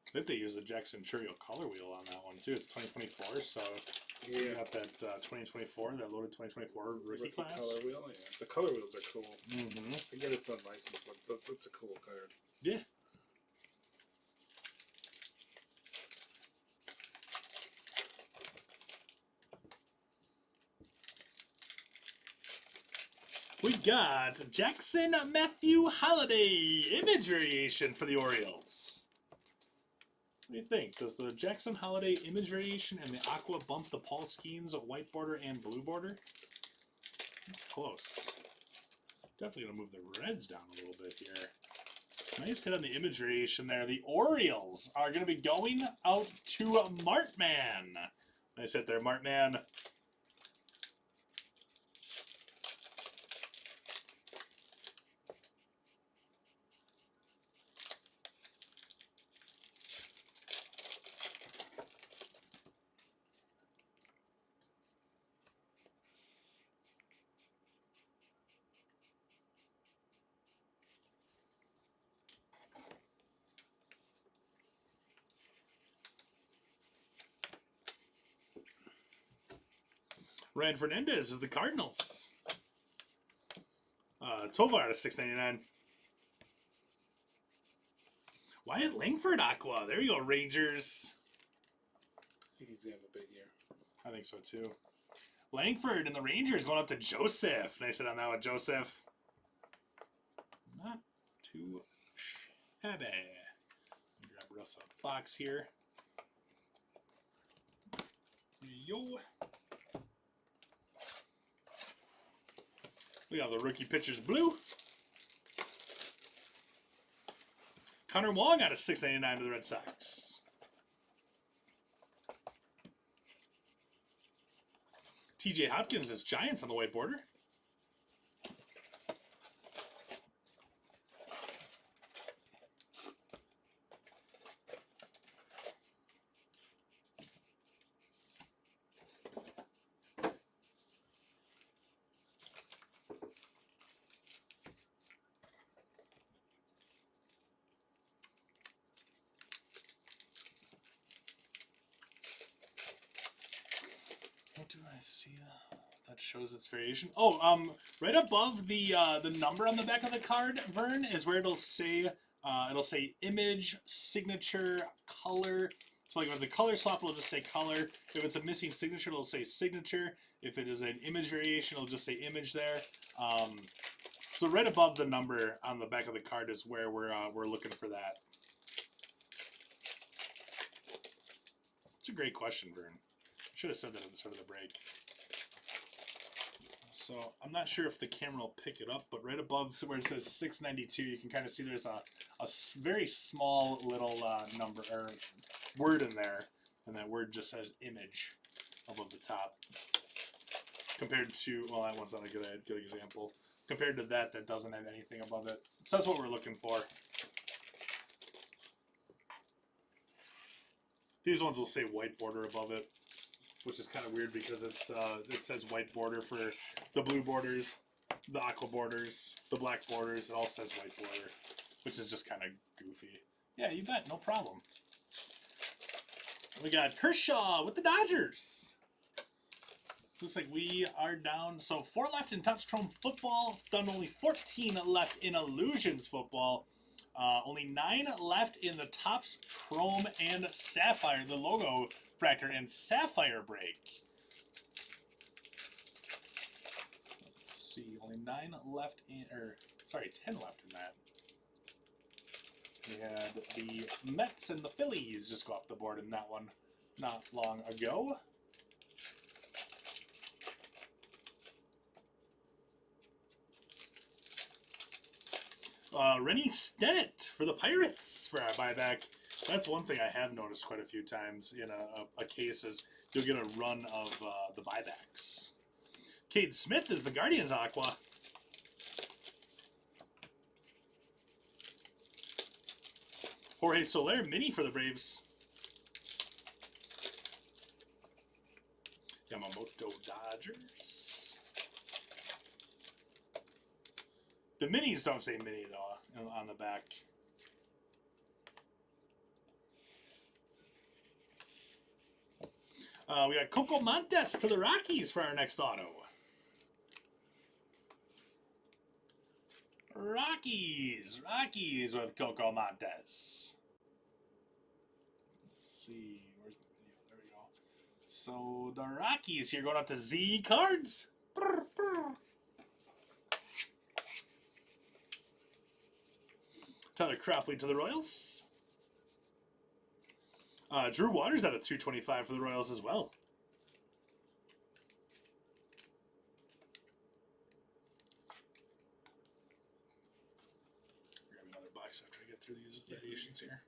I think they use the Jackson Churio color wheel on that one too. It's 2024, so you Yeah. got that 2024, that loaded 2024 rookie class. color wheel, yeah. The color wheels are cool. Mm-hmm. I get it's unlicensed, but that's a cool card. Yeah. We got Jackson Matthew Holiday image variation for the Orioles. What do you think? Does the Jackson Holiday image variation and the Aqua bump the Paul Skeens white border and blue border? That's close. Definitely going to move the Reds down a little bit here. Nice hit on the image variation there. The Orioles are going to be going out to Martman. Nice hit there, Martman. Ryan Fernandez is the Cardinals. Tovar to 699. Wyatt Langford Aqua. There you go, Rangers. I think he's going to have a big year. I think so too. Langford and the Rangers going up to Joseph. Nice hit on that one, Joseph. Not too shabby. Grab Russ a box here. Yo. We got the rookie pitchers blue. Connor Wong out of 699 to the Red Sox. TJ Hopkins is Giants on the white border. What do I see that shows its variation? Oh, right above the number on the back of the card, Vern, is where it'll say image, signature, color. So like if it's a color swap, it'll just say color. If it's a missing signature, it'll say signature. If it is an image variation, it'll just say image there. So right above the number on the back of the card is where we're looking for that. It's a great question, Vern. Should have said that at the start of the break. So I'm not sure if the camera will pick it up, but right above where it says 692, you can kind of see there's a very small little number or word in there, and that word just says image above the top. Compared to, well, that one's not a good example. Compared to that doesn't have anything above it. So that's what we're looking for. These ones will say white border above it, which is kind of weird because it says white border for the blue borders, the aqua borders, the black borders. It all says white border, which is just kind of goofy. Yeah, you bet, no problem. We got Kershaw with the Dodgers. Looks like we are down. So 4 left in Topps Chrome football. Done only 14 left in Illusions football. Only 9 left in the Topps Chrome and Sapphire, the logo fractor and Sapphire break. Let's see, only 9 left in, or sorry, 10 left in that. We had the Mets and the Phillies just go off the board in that one not long ago. Rennie Stennett for the Pirates for our buyback. That's one thing I have noticed quite a few times in a case is you'll get a run of the buybacks. Cade Smith is the Guardians Aqua. Jorge Soler mini for the Braves. Yamamoto Dodgers. The minis don't say mini though on the back. We got Coco Montes to the Rockies for our next auto. Rockies with Coco Montes. Let's see, where's the video? There we go. So the Rockies here going up to Z Cards. Brr, brr. Tyler Cropley to the Royals. Drew Waters out of 225 for the Royals as well. box after I get through these variations here.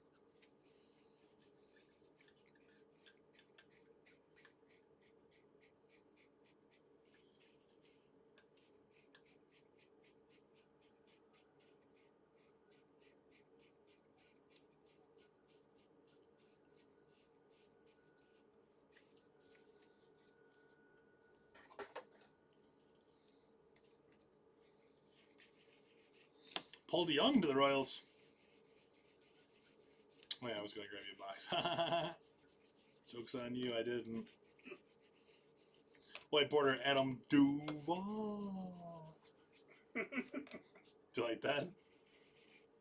Paul DeYoung to the Royals. Oh yeah, I was going to grab you a box. Joke's on you, I didn't. White border, Adam Duvall. Do you like that?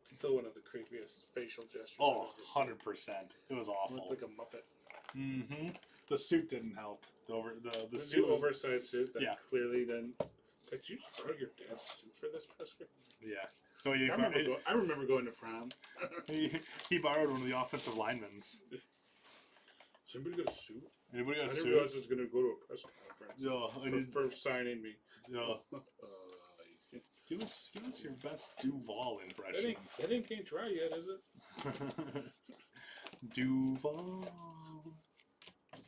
Still one of the creepiest facial gestures. Oh, I've ever 100%. seen. It was awful. Looked like a Muppet. Mm-hmm. The suit didn't help. The The suit was, oversized suit that yeah. clearly didn't. Did you borrow your dad's suit for this press conference? yeah. No, he, I remember going to prom. he borrowed one of the offensive linemen's. Somebody got a suit? Anybody got I a didn't suit? realize I was going to go to a press conference Yeah, for signing me. Yeah. Give us your best Duval impression. That ain't can't try yet, is it? Duval. I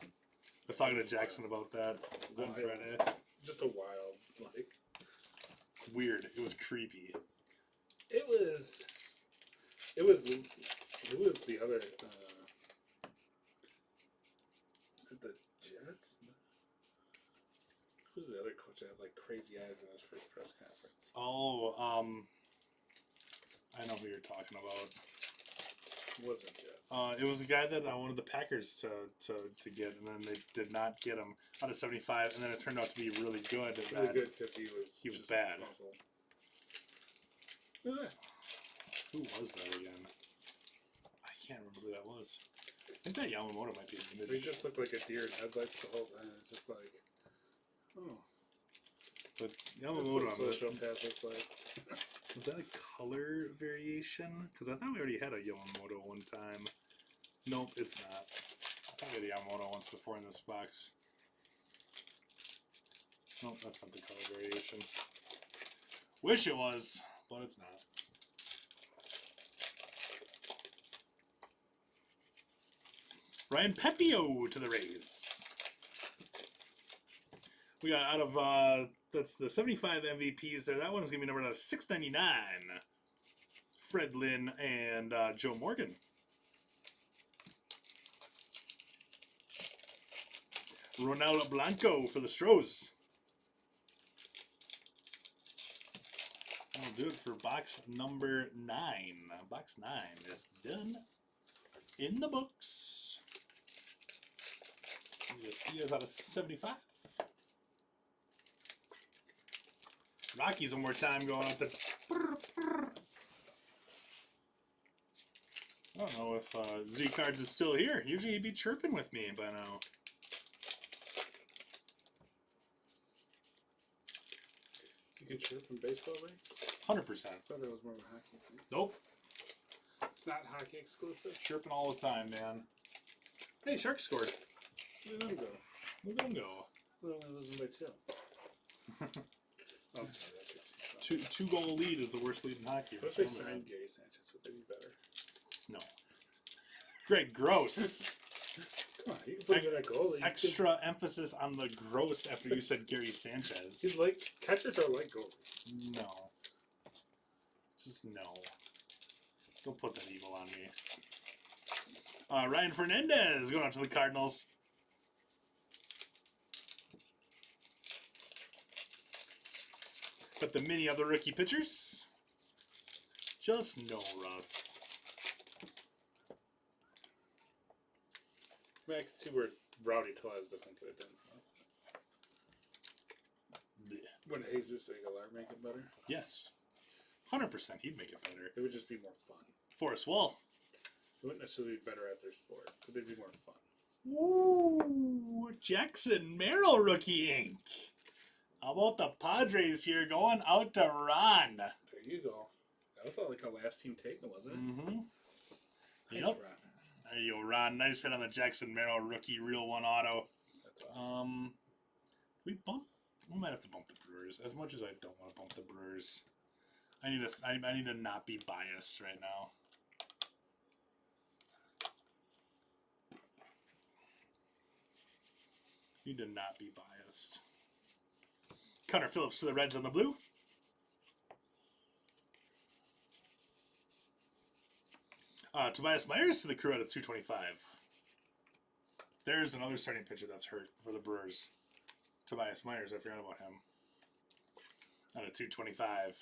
was talking to Jackson about that on Friday. Just a wild, like... Weird. It was creepy. It was the other, was it the Jets? Who's the other coach that had, like, crazy eyes in his first press conference? Oh, I know who you're talking about. It wasn't Jets. It was a guy that I wanted the Packers to get, and then they did not get him out of 75, and then it turned out to be really good. Really good because he was was bad. awful. Look at that. Who was that again? I can't remember who that was. I think that Yamamoto might be in the They just look like a deer in headlights the whole time. It's just like, oh. But That's Yamamoto, what sociopath looks like. was that a color variation? Because I thought we already had a Yamamoto one time. Nope, it's not. I thought we had a Yamamoto once before in this box. Nope, that's not the color variation. Wish it was, but it's not. Ryan Pepio to the Rays. We got out of, that's the 75 MVPs there. That one is going to be numbered out of 699. Fred Lynn and Joe Morgan. Ronaldo Blanco for the Stros. That'll do it for box number 9. Box 9 is done in the books. Diaz out of 75. Rockies one more time going up to. I don't know if Z-Cards is still here. Usually he'd be chirping with me by now. You can chirp in baseball, right? 100%. I thought that was more of a hockey thing. Nope. It's not hockey exclusive. Chirping all the time, man. Hey, Sharks scored. Look at them go. Look at them go. We're only losing by 2. Oh, Two goal lead is the worst lead in hockey. What if they signed Gary Sanchez? Would they be better? No. Greg Gross. Come on, you can put him in a goalie. Extra emphasis on the gross after you said Gary Sanchez. He's like, catchers are like goalies. No. Just no. Don't put that evil on me. Ryan Fernandez going out to the Cardinals. Got the mini of the rookie pitchers. Just no, Russ. I mean, I can see where Rowdy Tellez doesn't get it done for. Blech. Would Jesus Aguilar make it better? Yes. 100% he'd make it better. It would just be more fun. Forrest Wall. It wouldn't necessarily be better at their sport, but they'd be more fun. Ooh, Jackson Merrill rookie ink. How about the Padres here going out to Ron? There you go. That was like a last team taken, wasn't it? Mm-hmm. Nice, Yep. Ron. There you go, Ron. Nice hit on the Jackson Merrill rookie Real One auto. That's awesome. We might have to bump the Brewers as much as I don't want to bump the Brewers. I need to not be biased right now. Need to not be biased. Connor Phillips to the Reds on the blue. Tobias Myers to the Crew out of 225. There's another starting pitcher that's hurt for the Brewers. Tobias Myers, I forgot about him. Out of 225. Are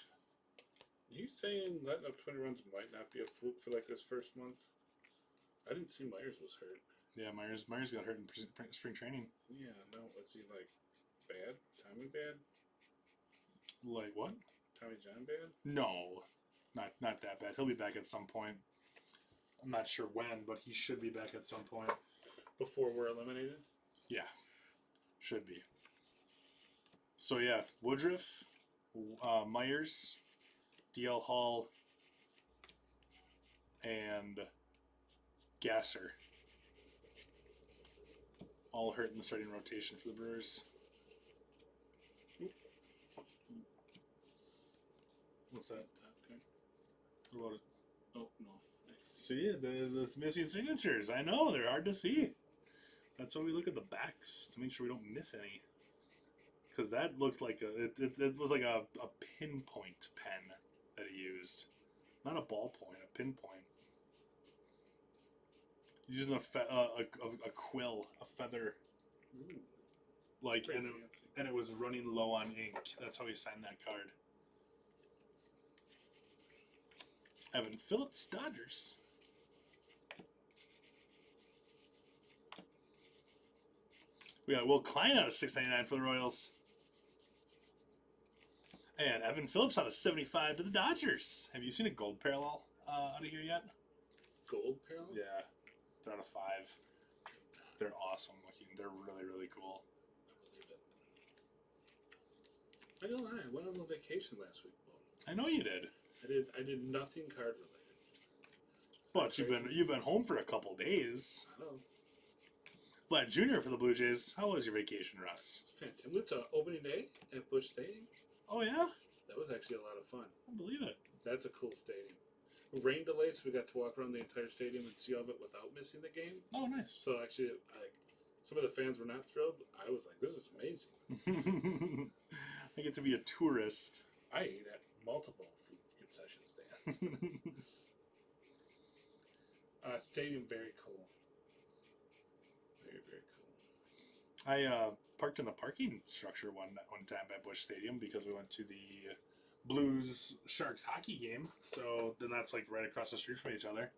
you saying letting up 20 runs might not be a fluke for like this first month? I didn't see Myers was hurt. Yeah, Myers got hurt in spring training. Yeah, no, was he like bad? Tommy bad? Like what? Tommy John bad? No, not that bad. He'll be back at some point. I'm not sure when, but he should be back at some point. Before we're eliminated? Yeah, should be. So yeah, Woodruff, Myers, DL Hall, and Gasser. All hurt in the starting rotation for the Brewers. What's that? Okay. What about it? Oh, no. See, the missing signatures. I know, they're hard to see. That's why we look at the backs, to make sure we don't miss any. Because that looked like it was like a pinpoint pen that he used. Not a ballpoint, a pinpoint. He's using a quill, a feather. Ooh, Like, very and fancy. it was running low on ink. That's how he signed that card. Evan Phillips, Dodgers. We got Will Klein out of 699 for the Royals. And Evan Phillips out of 75 to the Dodgers. Have you seen a gold parallel out of here yet? Gold parallel? Yeah. They're out of 5. They're awesome looking. They're really, really cool. I believe it. I don't lie. I went on a vacation last week, Bo. I know you did. I did nothing card related. But you've been home for a couple days. I know. Vlad Jr. for the Blue Jays. How was your vacation, Russ? It's fantastic. We went to opening day at Busch Stadium. Oh, yeah? That was actually a lot of fun. I believe it. That's a cool stadium. Rain delays, so we got to walk around the entire stadium and see all of it without missing the game. Oh, nice. So actually, like, some of the fans were not thrilled. I was like, this is amazing. I get to be a tourist. I ate at multiple food concession stands. Stadium, very cool. Very, very cool. I parked in the parking structure one time at Busch Stadium because we went to the Blues Sharks hockey game. So then that's like right across the street from each other.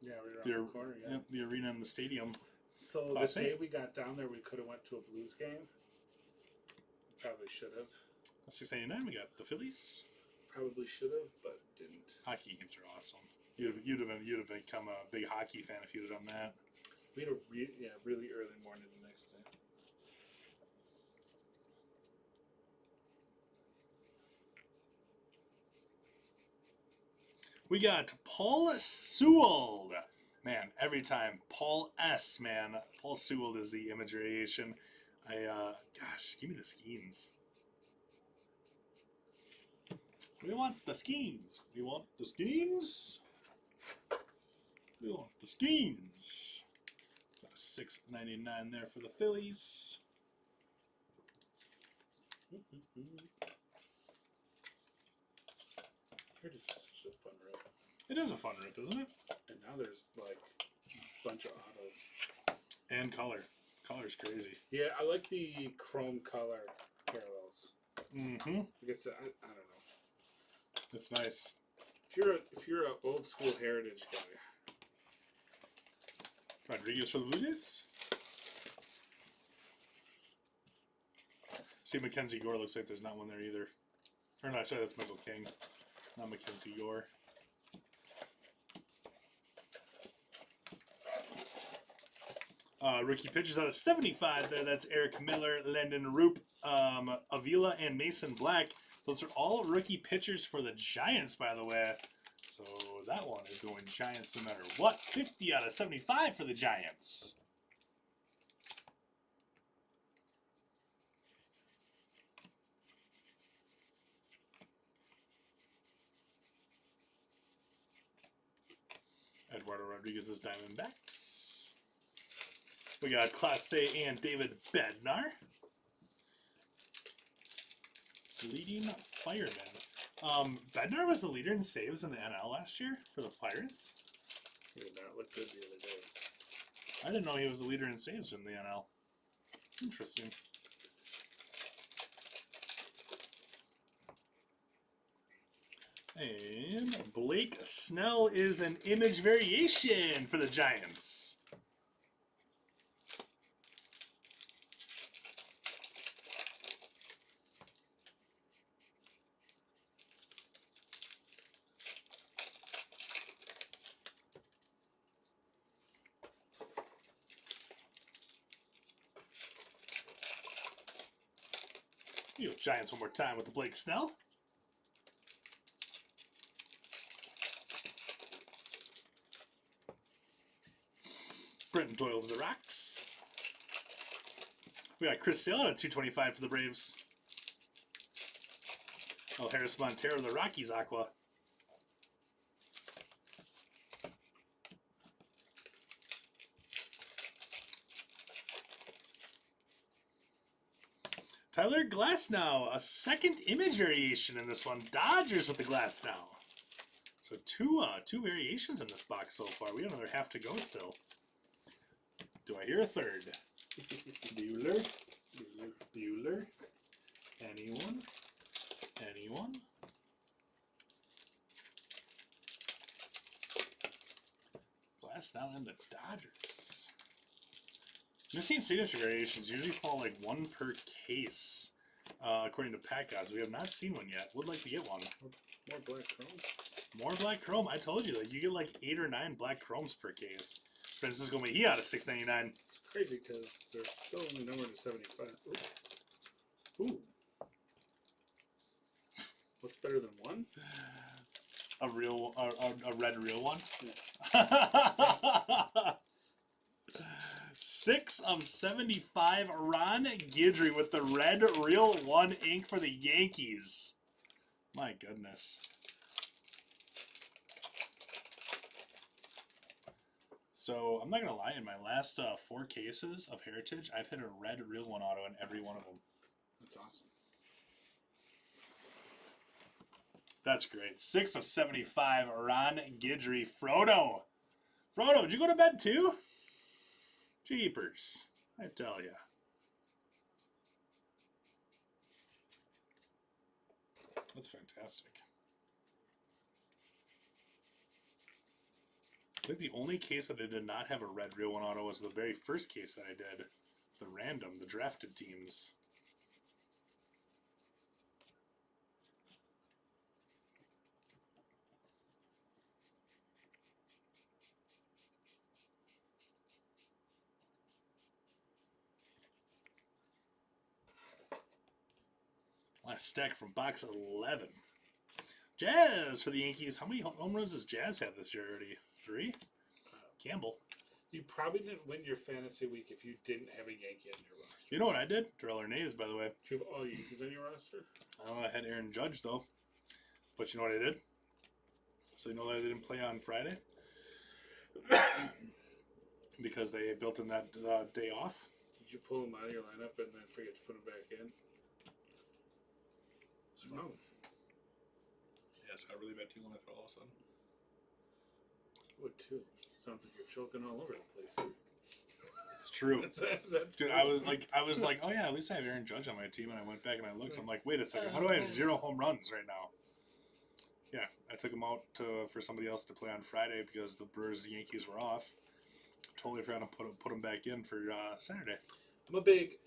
Yeah, we were around the corner, yeah. Yep, the arena and the stadium. So Class the day A. we got down there, we could have went to a Blues game. Probably should have. 689, we got the Phillies. Probably should have, but didn't. Hockey games are awesome. You'd have become a big hockey fan if you'd have done that. We had a really early morning the next day. We got Paul Sewell. Man, every time. Paul S, man. Paul Sewell is the imagination. Gosh, give me the Skeens. We want the Skeens. We want the Skeens. We want the Skeens. $6.99 there for the Phillies. Here's just a fun rip. It is a fun rip, isn't it? And now there's like a bunch of autos. And color. Color's crazy. Yeah, I like the chrome color parallels. Mm-hmm. I guess I don't know. It's nice. If you're an old school heritage guy, Rodriguez for the Blue Jays. See, Mackenzie Gore looks like there's not one there either. Or not, sorry, that's Michael King. Not Mackenzie Gore. Rookie pitchers out of 75 there. That's Eric Miller, Landon Roop, Avila, and Mason Black. Those are all rookie pitchers for the Giants, by the way. So that one is going Giants no matter what. 50 out of 75 for the Giants. Eduardo Rodriguez's Diamondbacks. We got Clase and David Bednar. Leading fireman. Bednar was the leader in saves in the NL last year for the Pirates. He did not look good the other day. I didn't know he was the leader in saves in the NL. Interesting. And Blake Snell is an image variation for the Giants. You know, Giants one more time with the Blake Snell. Brenton Doyle to the Rocks. We got Chris Sale at 225 for the Braves. Oh, Harris Montero, the Rockies Aqua. Tyler Glasnow, a second image variation in this one. Dodgers with the Glasnow. So two variations in this box so far. We have another half to go still. Do I hear a third? Bueller? Bueller? Anyone? Anyone? Glasnow and the Dodgers. Missing signature variations usually fall like one per case, according to pack odds. We have not seen one yet. Would like to get one. More black chrome. More black chrome. I told you, like you get like 8 or 9 black chromes per case. Francisco Mejia out of 699. It's crazy because they're still only numbered to 75. Ooh. What's better than one? A red real one. Yeah. 6 of 75. Ron Guidry with the red real one ink for the Yankees. My goodness. So, I'm not going to lie, in my last 4 cases of Heritage, I've hit a red real one auto in every one of them. That's awesome. That's great. 6 of 75, Ron Guidry. Frodo. Frodo, did you go to bed too? Jeepers. I tell ya. That's fantastic. I think the only case that I did not have a red real one auto was the very first case that I did. The random, the drafted teams. Last stack from box 11. Jazz for the Yankees. How many home runs does Jazz have this year already? 3? Campbell. You probably didn't win your fantasy week if you didn't have a Yankee on your roster. You know what I did? Darrell Hernandez, by the way. Do you have all Yankees on your roster? I had Aaron Judge, though. But you know what I did? So you know that I didn't play on Friday? Because they built in that day off. Did you pull him out of your lineup and then forget to put him back in? What's wrong? Yes, I really bad team limit all of a sudden. Would too. Sounds like you're choking all over the place here. It's true. That's Dude, I was like, oh yeah, at least I have Aaron Judge on my team, and I went back and I looked. I'm like, wait a second, how do I have 0 home runs right now? Yeah, I took him out for somebody else to play on Friday because the Brewers and Yankees were off. Totally forgot to put him back in for Saturday. I'm a big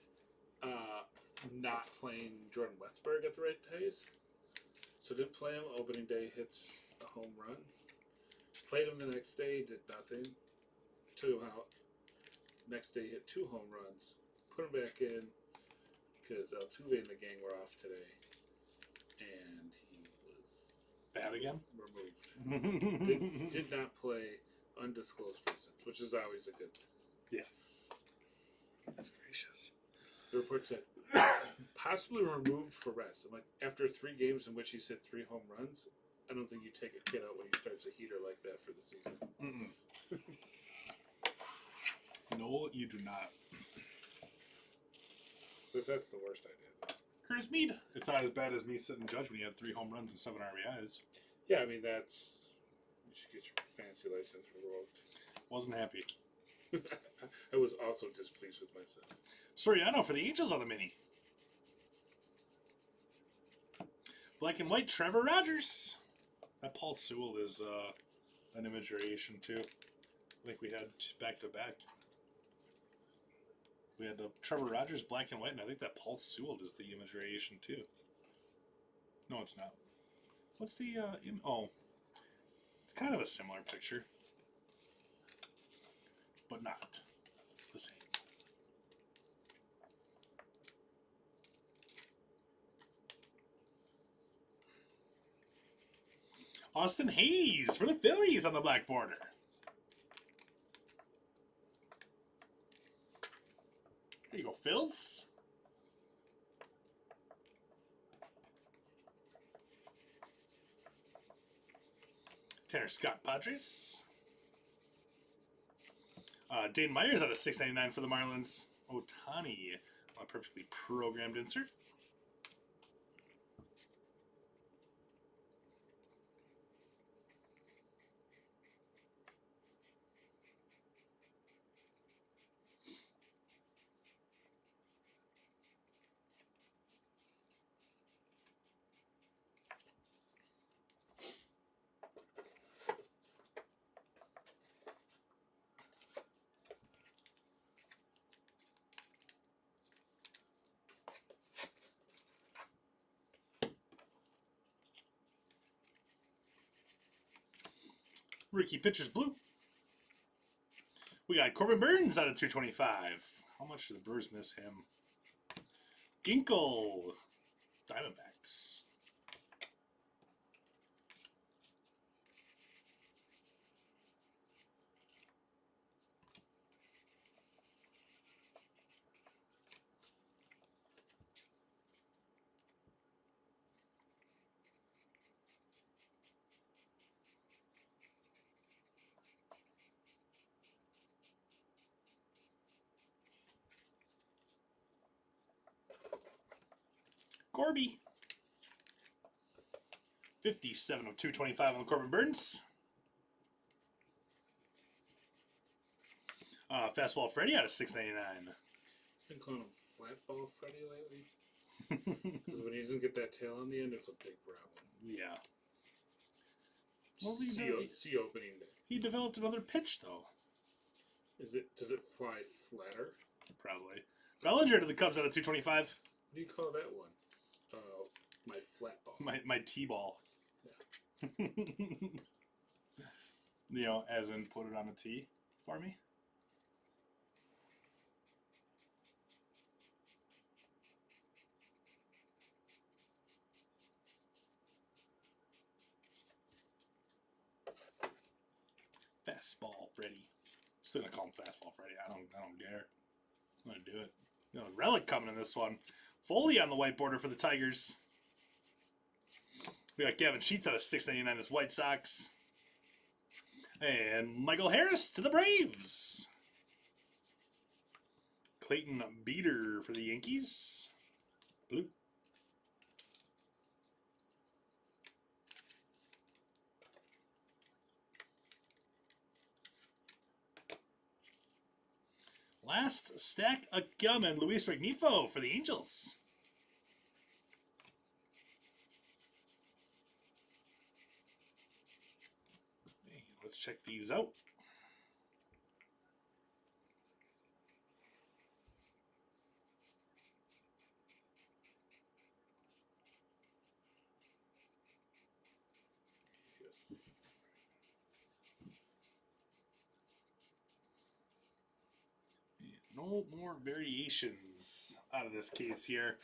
not playing Jordan Westberg at the right days. So didn't play him. Opening day hits a home run. Played him the next day, did nothing. Took him out. Next day hit 2 home runs. Put him back in because Altuve and the gang were off today. And he was Bad again? removed. did not play undisclosed reasons, which is always a good thing. Yeah. That's gracious. The report said possibly removed for rest. I'm like, after 3 games in which he's hit 3 home runs, I don't think you take a kid out when he starts a heater like that for the season. No, you do not. But that's the worst I did. Curtis Mead. It's not as bad as me sitting judge when he had 3 home runs and 7 RBIs. Yeah, I mean, that's... You should get your fantasy license revoked. Wasn't happy. I was also displeased with myself. Soriano for the Angels on the mini. Black and white, Trevor Rogers. That Paul Sewell is an image variation too. I think we had back-to-back. We had the Trevor Rogers black and white, and I think that Paul Sewell is the image variation too. No, it's not. What's the oh, it's kind of a similar picture, but not the same. Austin Hayes for the Phillies on the black border. There you go, Phils. Tanner Scott Padres. Dane Myers out of $6.99 for the Marlins. Ohtani, a perfectly programmed insert. Rookie pitchers blue. We got Corbin Burns out of 225. How much did the Brewers miss him? Ginkle. Diamondbacks. Corby. 57 of 225 on Corbin Burns. Fastball Freddy out of $6.99. Been calling him Flatball Freddy lately. Because when he doesn't get that tail on the end, it's a big problem. Yeah. Well, see opening day. He developed another pitch, though. Does it fly flatter? Probably. Bellinger to the Cubs out of 225. What do you call that one? My flat ball. My T-ball. Yeah. You know, as in put it on a tee for me. Fastball Freddy. Still gonna call him Fastball Freddy. I don't care. I'm gonna do it. You know, relic coming in this one. Foley on the white border for the Tigers. We got Gavin Sheets out of $6.99 as White Sox. And Michael Harris to the Braves. Clayton Beater for the Yankees. Blue. Last stack of gum and Luis Rengifo for the Angels. Hey, let's check these out. No more variations out of this case here.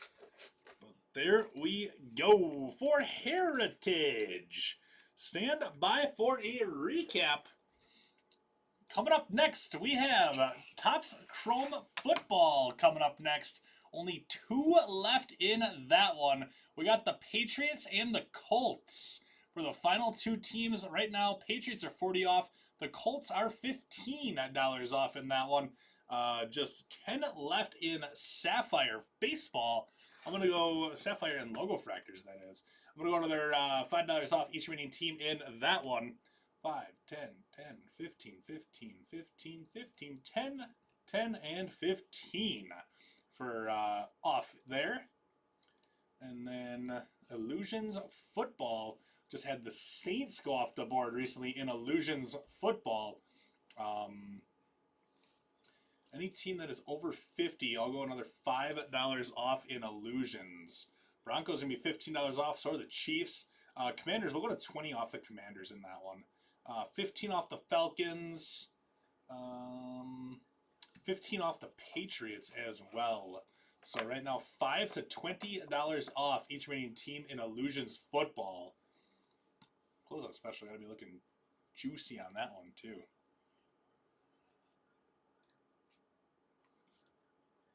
But there we go for Heritage. Stand by for a recap. Coming up next, we have Topps Chrome Football coming up next. Only 2 left in that one. We got the Patriots and the Colts For the final two teams right now, Patriots are 40 off. The Colts are $15 off in that one. Just 10 left in Sapphire Baseball. I'm going to go Sapphire and Logo Fractors, that is. I'm going to go another $5 off each remaining team in that one. 5, 10, 10, 15, 15, 15, 15, 10, 10, and 15 for off there. And then Illusions Football. Just had the Saints go off the board recently in Illusions Football. Any team that is over 50, I'll go another $5 off in Illusions. Broncos going to be $15 off, so are the Chiefs. Commanders, we'll go to 20 off the Commanders in that one. 15 off the Falcons. 15 off the Patriots as well. So right now, $5 to $20 off each remaining team in Illusions Football. Closeout special, got to be looking juicy on that one too.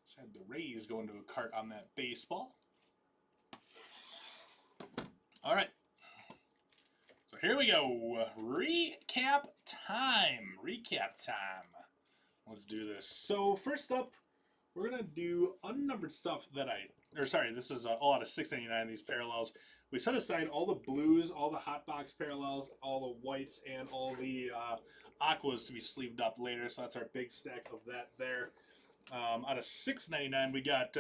Just had the Rays go into a cart on that baseball. All right. So here we go. Recap time. Let's do this. So first up, we're going to do unnumbered stuff this is all out of $6.99, these parallels. We set aside all the blues, all the hot box parallels, all the whites, and all the aquas to be sleeved up later. So that's our big stack of that there. Out of $6.99, we got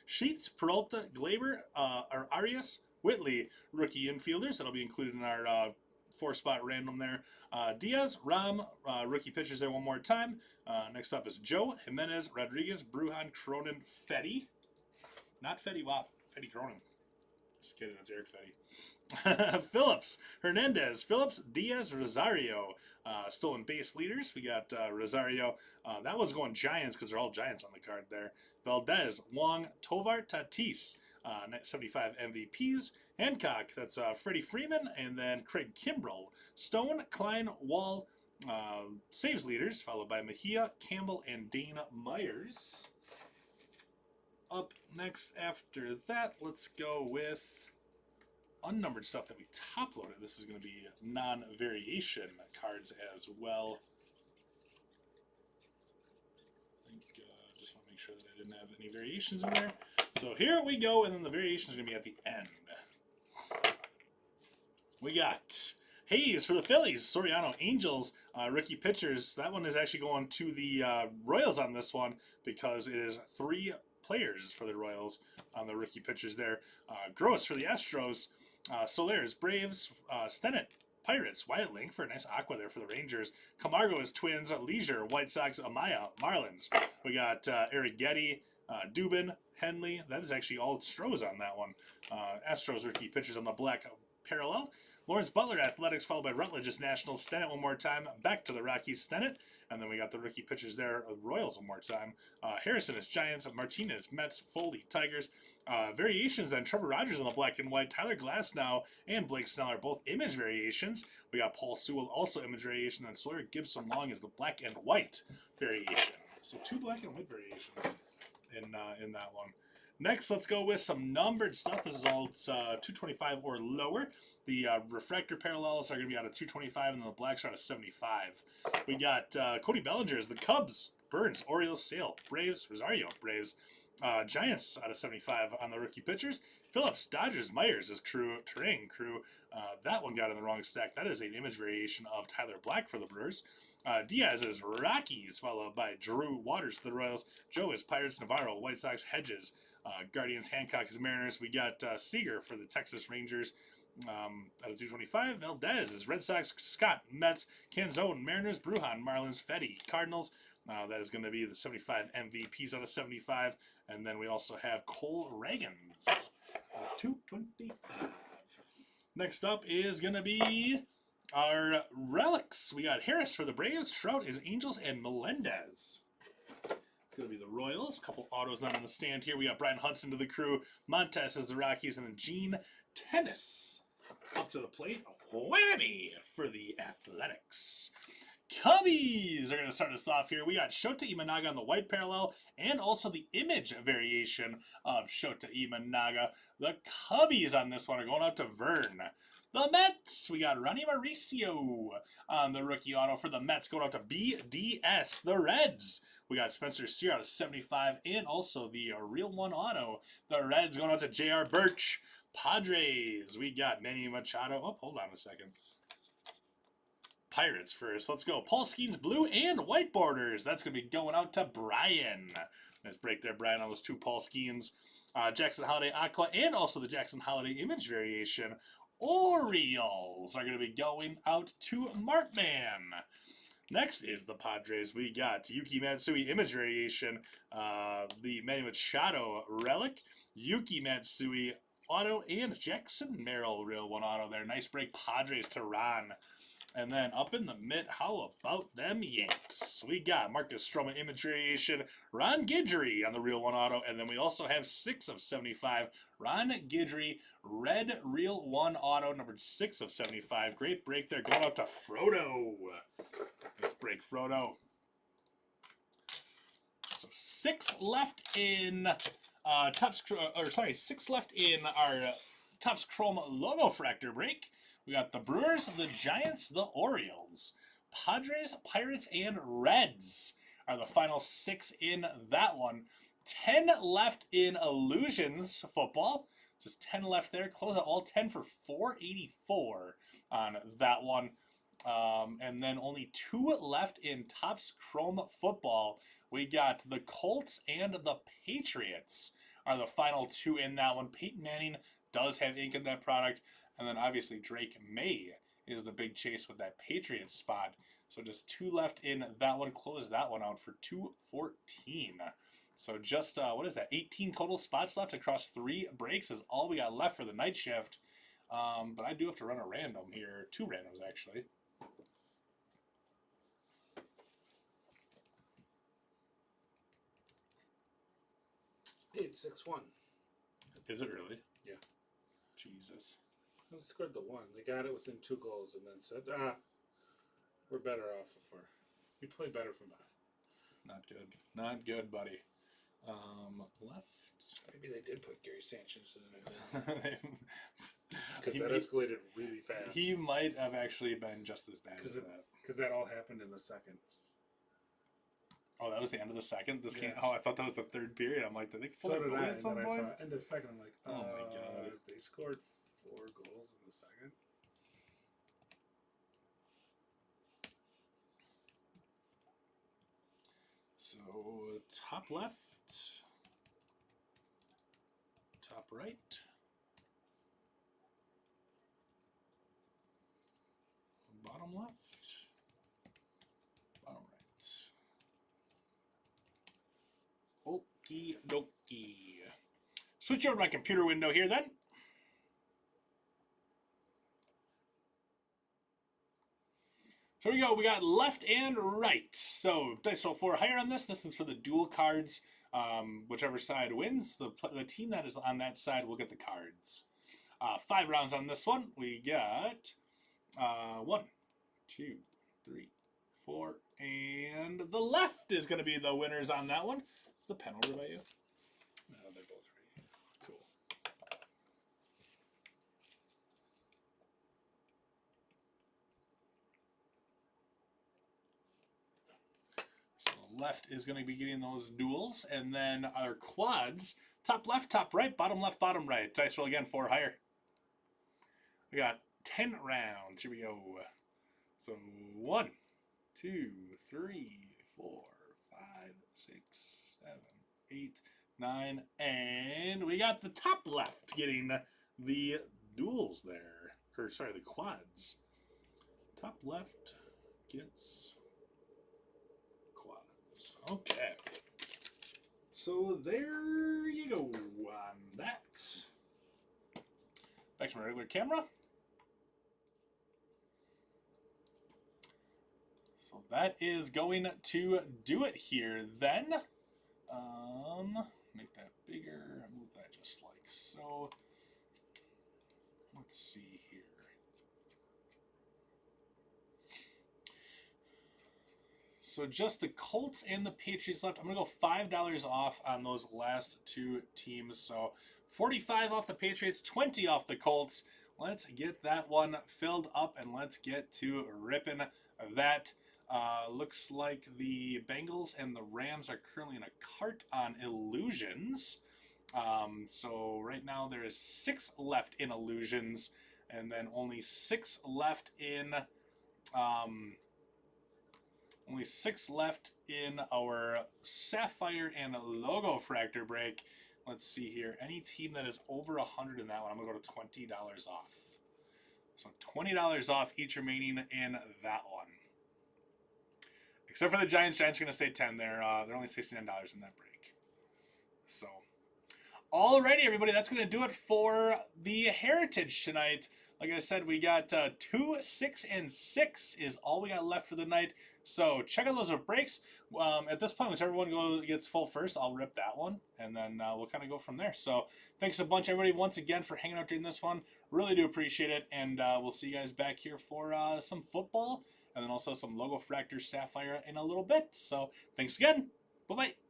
Sheets, Peralta, Glaber, Arias, Whitley, rookie infielders. That'll be included in our 4-spot random there. Diaz, Ram, rookie pitchers there one more time. Next up is Joe, Jimenez, Rodriguez, Brujan, Cronin, Fetty. Not Fetty Wap, Fetty Cronin. Just kidding, that's Eric Fetty. Phillips, Hernandez, Phillips, Diaz, Rosario. Stolen base leaders. We got Rosario. That one's going Giants because they're all Giants on the card there. Valdez, Wong, Tovar, Tatis. 75 MVPs. Hancock, that's Freddie Freeman. And then Craig Kimbrell. Stone, Klein, Wall. Saves leaders, followed by Mejia, Campbell, and Dana Myers. Up next after that, let's go with unnumbered stuff that we top loaded. This is going to be non-variation cards as well. I think just want to make sure that I didn't have any variations in there. So here we go, and then the variations are going to be at the end. We got Hayes for the Phillies, Soriano, Angels, rookie pitchers. That one is actually going to the Royals on this one because it is 3 players for the Royals on the rookie pitchers there. Gross for the Astros, Solares, Braves, Stennett, Pirates, Wyatt Link for a nice aqua there for the Rangers. Camargo is Twins, Leisure, White Sox, Amaya, Marlins. We got Eric Getty, Dubin, Henley. That is actually all Stros on that one. Astros rookie pitchers on the black parallel. Lawrence Butler, Athletics, followed by Rutledge's Nationals. Stennett one more time. Back to the Rockies, Stennett. And then we got the rookie pitchers there, Royals one more time. Harrison is Giants, Martinez, Mets, Foley, Tigers. Variations then, Trevor Rogers on the black and white. Tyler Glasnow and Blake Snell are both image variations. We got Paul Sewell, also image variation. And Sawyer Gibson Long is the black and white variation. So 2 black and white variations in that one. Next, let's go with some numbered stuff. This is all 225 or lower. The refractor parallels are going to be out of 225, and the blacks are out of 75. We got Cody Bellinger's, the Cubs, Burns, Orioles, Sale, Braves, Rosario, Braves. Giants out of 75 on the rookie pitchers. Phillips, Dodgers, Myers is crew, Terang crew. That one got in the wrong stack. That is an image variation of Tyler Black for the Brewers. Diaz is Rockies, followed by Drew Waters for the Royals. Joe is Pirates, Navarro, White Sox, Hedges. Guardians, Hancock is Mariners. We got Seager for the Texas Rangers. Out of 225, Valdez is Red Sox, Scott, Mets, Canzone, Mariners, Brujan, Marlins, Fetty, Cardinals. That is going to be the 75 MVPs out of 75. And then we also have Cole Reagans, 225. Next up is going to be our relics. We got Harris for the Braves, Trout is Angels, and Melendez. It's going to be the Royals. A couple autos not on the stand here. We got Brian Hudson to the crew, Montes is the Rockies, and then Gene Tennis up to the plate. A whammy for the Athletics. Cubbies are going to start us off here. We got Shota Imanaga on the white parallel and also the image variation of Shota Imanaga. The Cubbies on this one are going out to Vern. The Mets, we got Ronnie Mauricio on the rookie auto for the Mets, going out to BDS. The Reds, we got Spencer Steer out of 75, and also the Real One auto. The Reds going out to J.R. Birch. Padres, we got Manny Machado. Oh, hold on a second. Pirates first. Let's go. Paul Skeens blue and white borders. That's going to be going out to Brian. Nice break there, Brian, on those 2 Paul Skeens. Jackson Holiday Aqua and also the Jackson Holiday image variation. Orioles are going to be going out to Markman. Next is the Padres. We got Yuki Matsui image variation, the Manny Machado relic, Yuki Matsui auto, and Jackson Merrill Real One auto there. Nice break, Padres to Ron. And then up in the mid, how about them Yanks? We got Marcus Stroman image variation, Ron Guidry on the Real One auto, and then we also have 6 of 75, Ron Guidry red Real One auto, numbered 6 of 75. Great break there, going out to Frodo. Let's break Frodo. So 6 left in six left in our Topps Chrome logo fractor break. We got the Brewers, the Giants, the Orioles, Padres, Pirates, and Reds are the final 6 in that one. 10 left in Illusions football. Just 10 left there. Close out all 10 for $484 on that one. And then only 2 left in Topps Chrome football. We got the Colts and the Patriots are the final 2 in that one. Peyton Manning does have ink in that product. And then obviously Drake May is the big chase with that Patriots spot. So just 2 left in that one. Close that one out for $214. So just, what is that, 18 total spots left across 3 breaks is all we got left for the night shift. But I do have to run a random here. 2 randoms, actually. It's 6-1. Is it really? Yeah. Jesus. They scored the 1. They got it within 2 goals and then said, we're better off if we play better from behind. Not good. Not good, buddy. Left. Maybe they did put Gary Sanchez in it. Because that escalated really fast. He might have actually been just as bad as that. Because that all happened in the second. Oh, that was the end of the second? This Yeah. game. Oh, I thought that was the 3rd period. I'm like, did they So did I. at some And then point? I saw end of second. I'm like, Oh my God. They scored 4 goals in the second. So, top left, top right, bottom left, bottom right. Okie dokie. Switch over to my computer window here then. So here we go. We got left and right. So dice roll 4 higher on this. This is for the dual cards. Whichever side wins, the team that is on that side will get the cards. 5 rounds on this one. We got 1, 2, 3, 4, and the left is going to be the winners on that one. The pen over by you. They're both ready. Cool. So left is going to be getting those duels, and then our quads, top left, top right, bottom left, bottom right. Dice roll again, 4 higher. We got 10 rounds. Here we go. So 1, 2, 3, 4, 5, 6, 7, 8, 9, and we got the top left getting the duels there. Or sorry, the quads. Top left gets quads. Okay. So there you go on that. Back to my regular camera. So that is going to do it here then. Make that bigger, move that just like so. Let's see here. So just the Colts and the Patriots left. I'm going to go $5 off on those last 2 teams. So 45 off the Patriots, 20 off the Colts. let's get that one filled up and let's get to ripping that. Looks like the Bengals and the Rams are currently in a cart on Illusions. So right now there is 6 left in Illusions, and then only 6 left in our Sapphire and Logo Fractor break. Let's see here. Any team that is over 100 in that one, I'm gonna go to $20 off. So $20 off each remaining in that one. Except for the Giants. Giants are gonna stay 10. They're only $69 in that break. So. Alrighty, everybody, that's going to do it for the Heritage tonight. Like I said, we got 2, 6, and 6 is all we got left for the night. So check out those breaks. At this point, whichever one gets full first, I'll rip that one, and then we'll kind of go from there. So thanks a bunch, everybody, once again for hanging out during this one. Really do appreciate it, and we'll see you guys back here for some football, and then also some Logo Fractor Sapphire in a little bit. So thanks again. Bye-bye.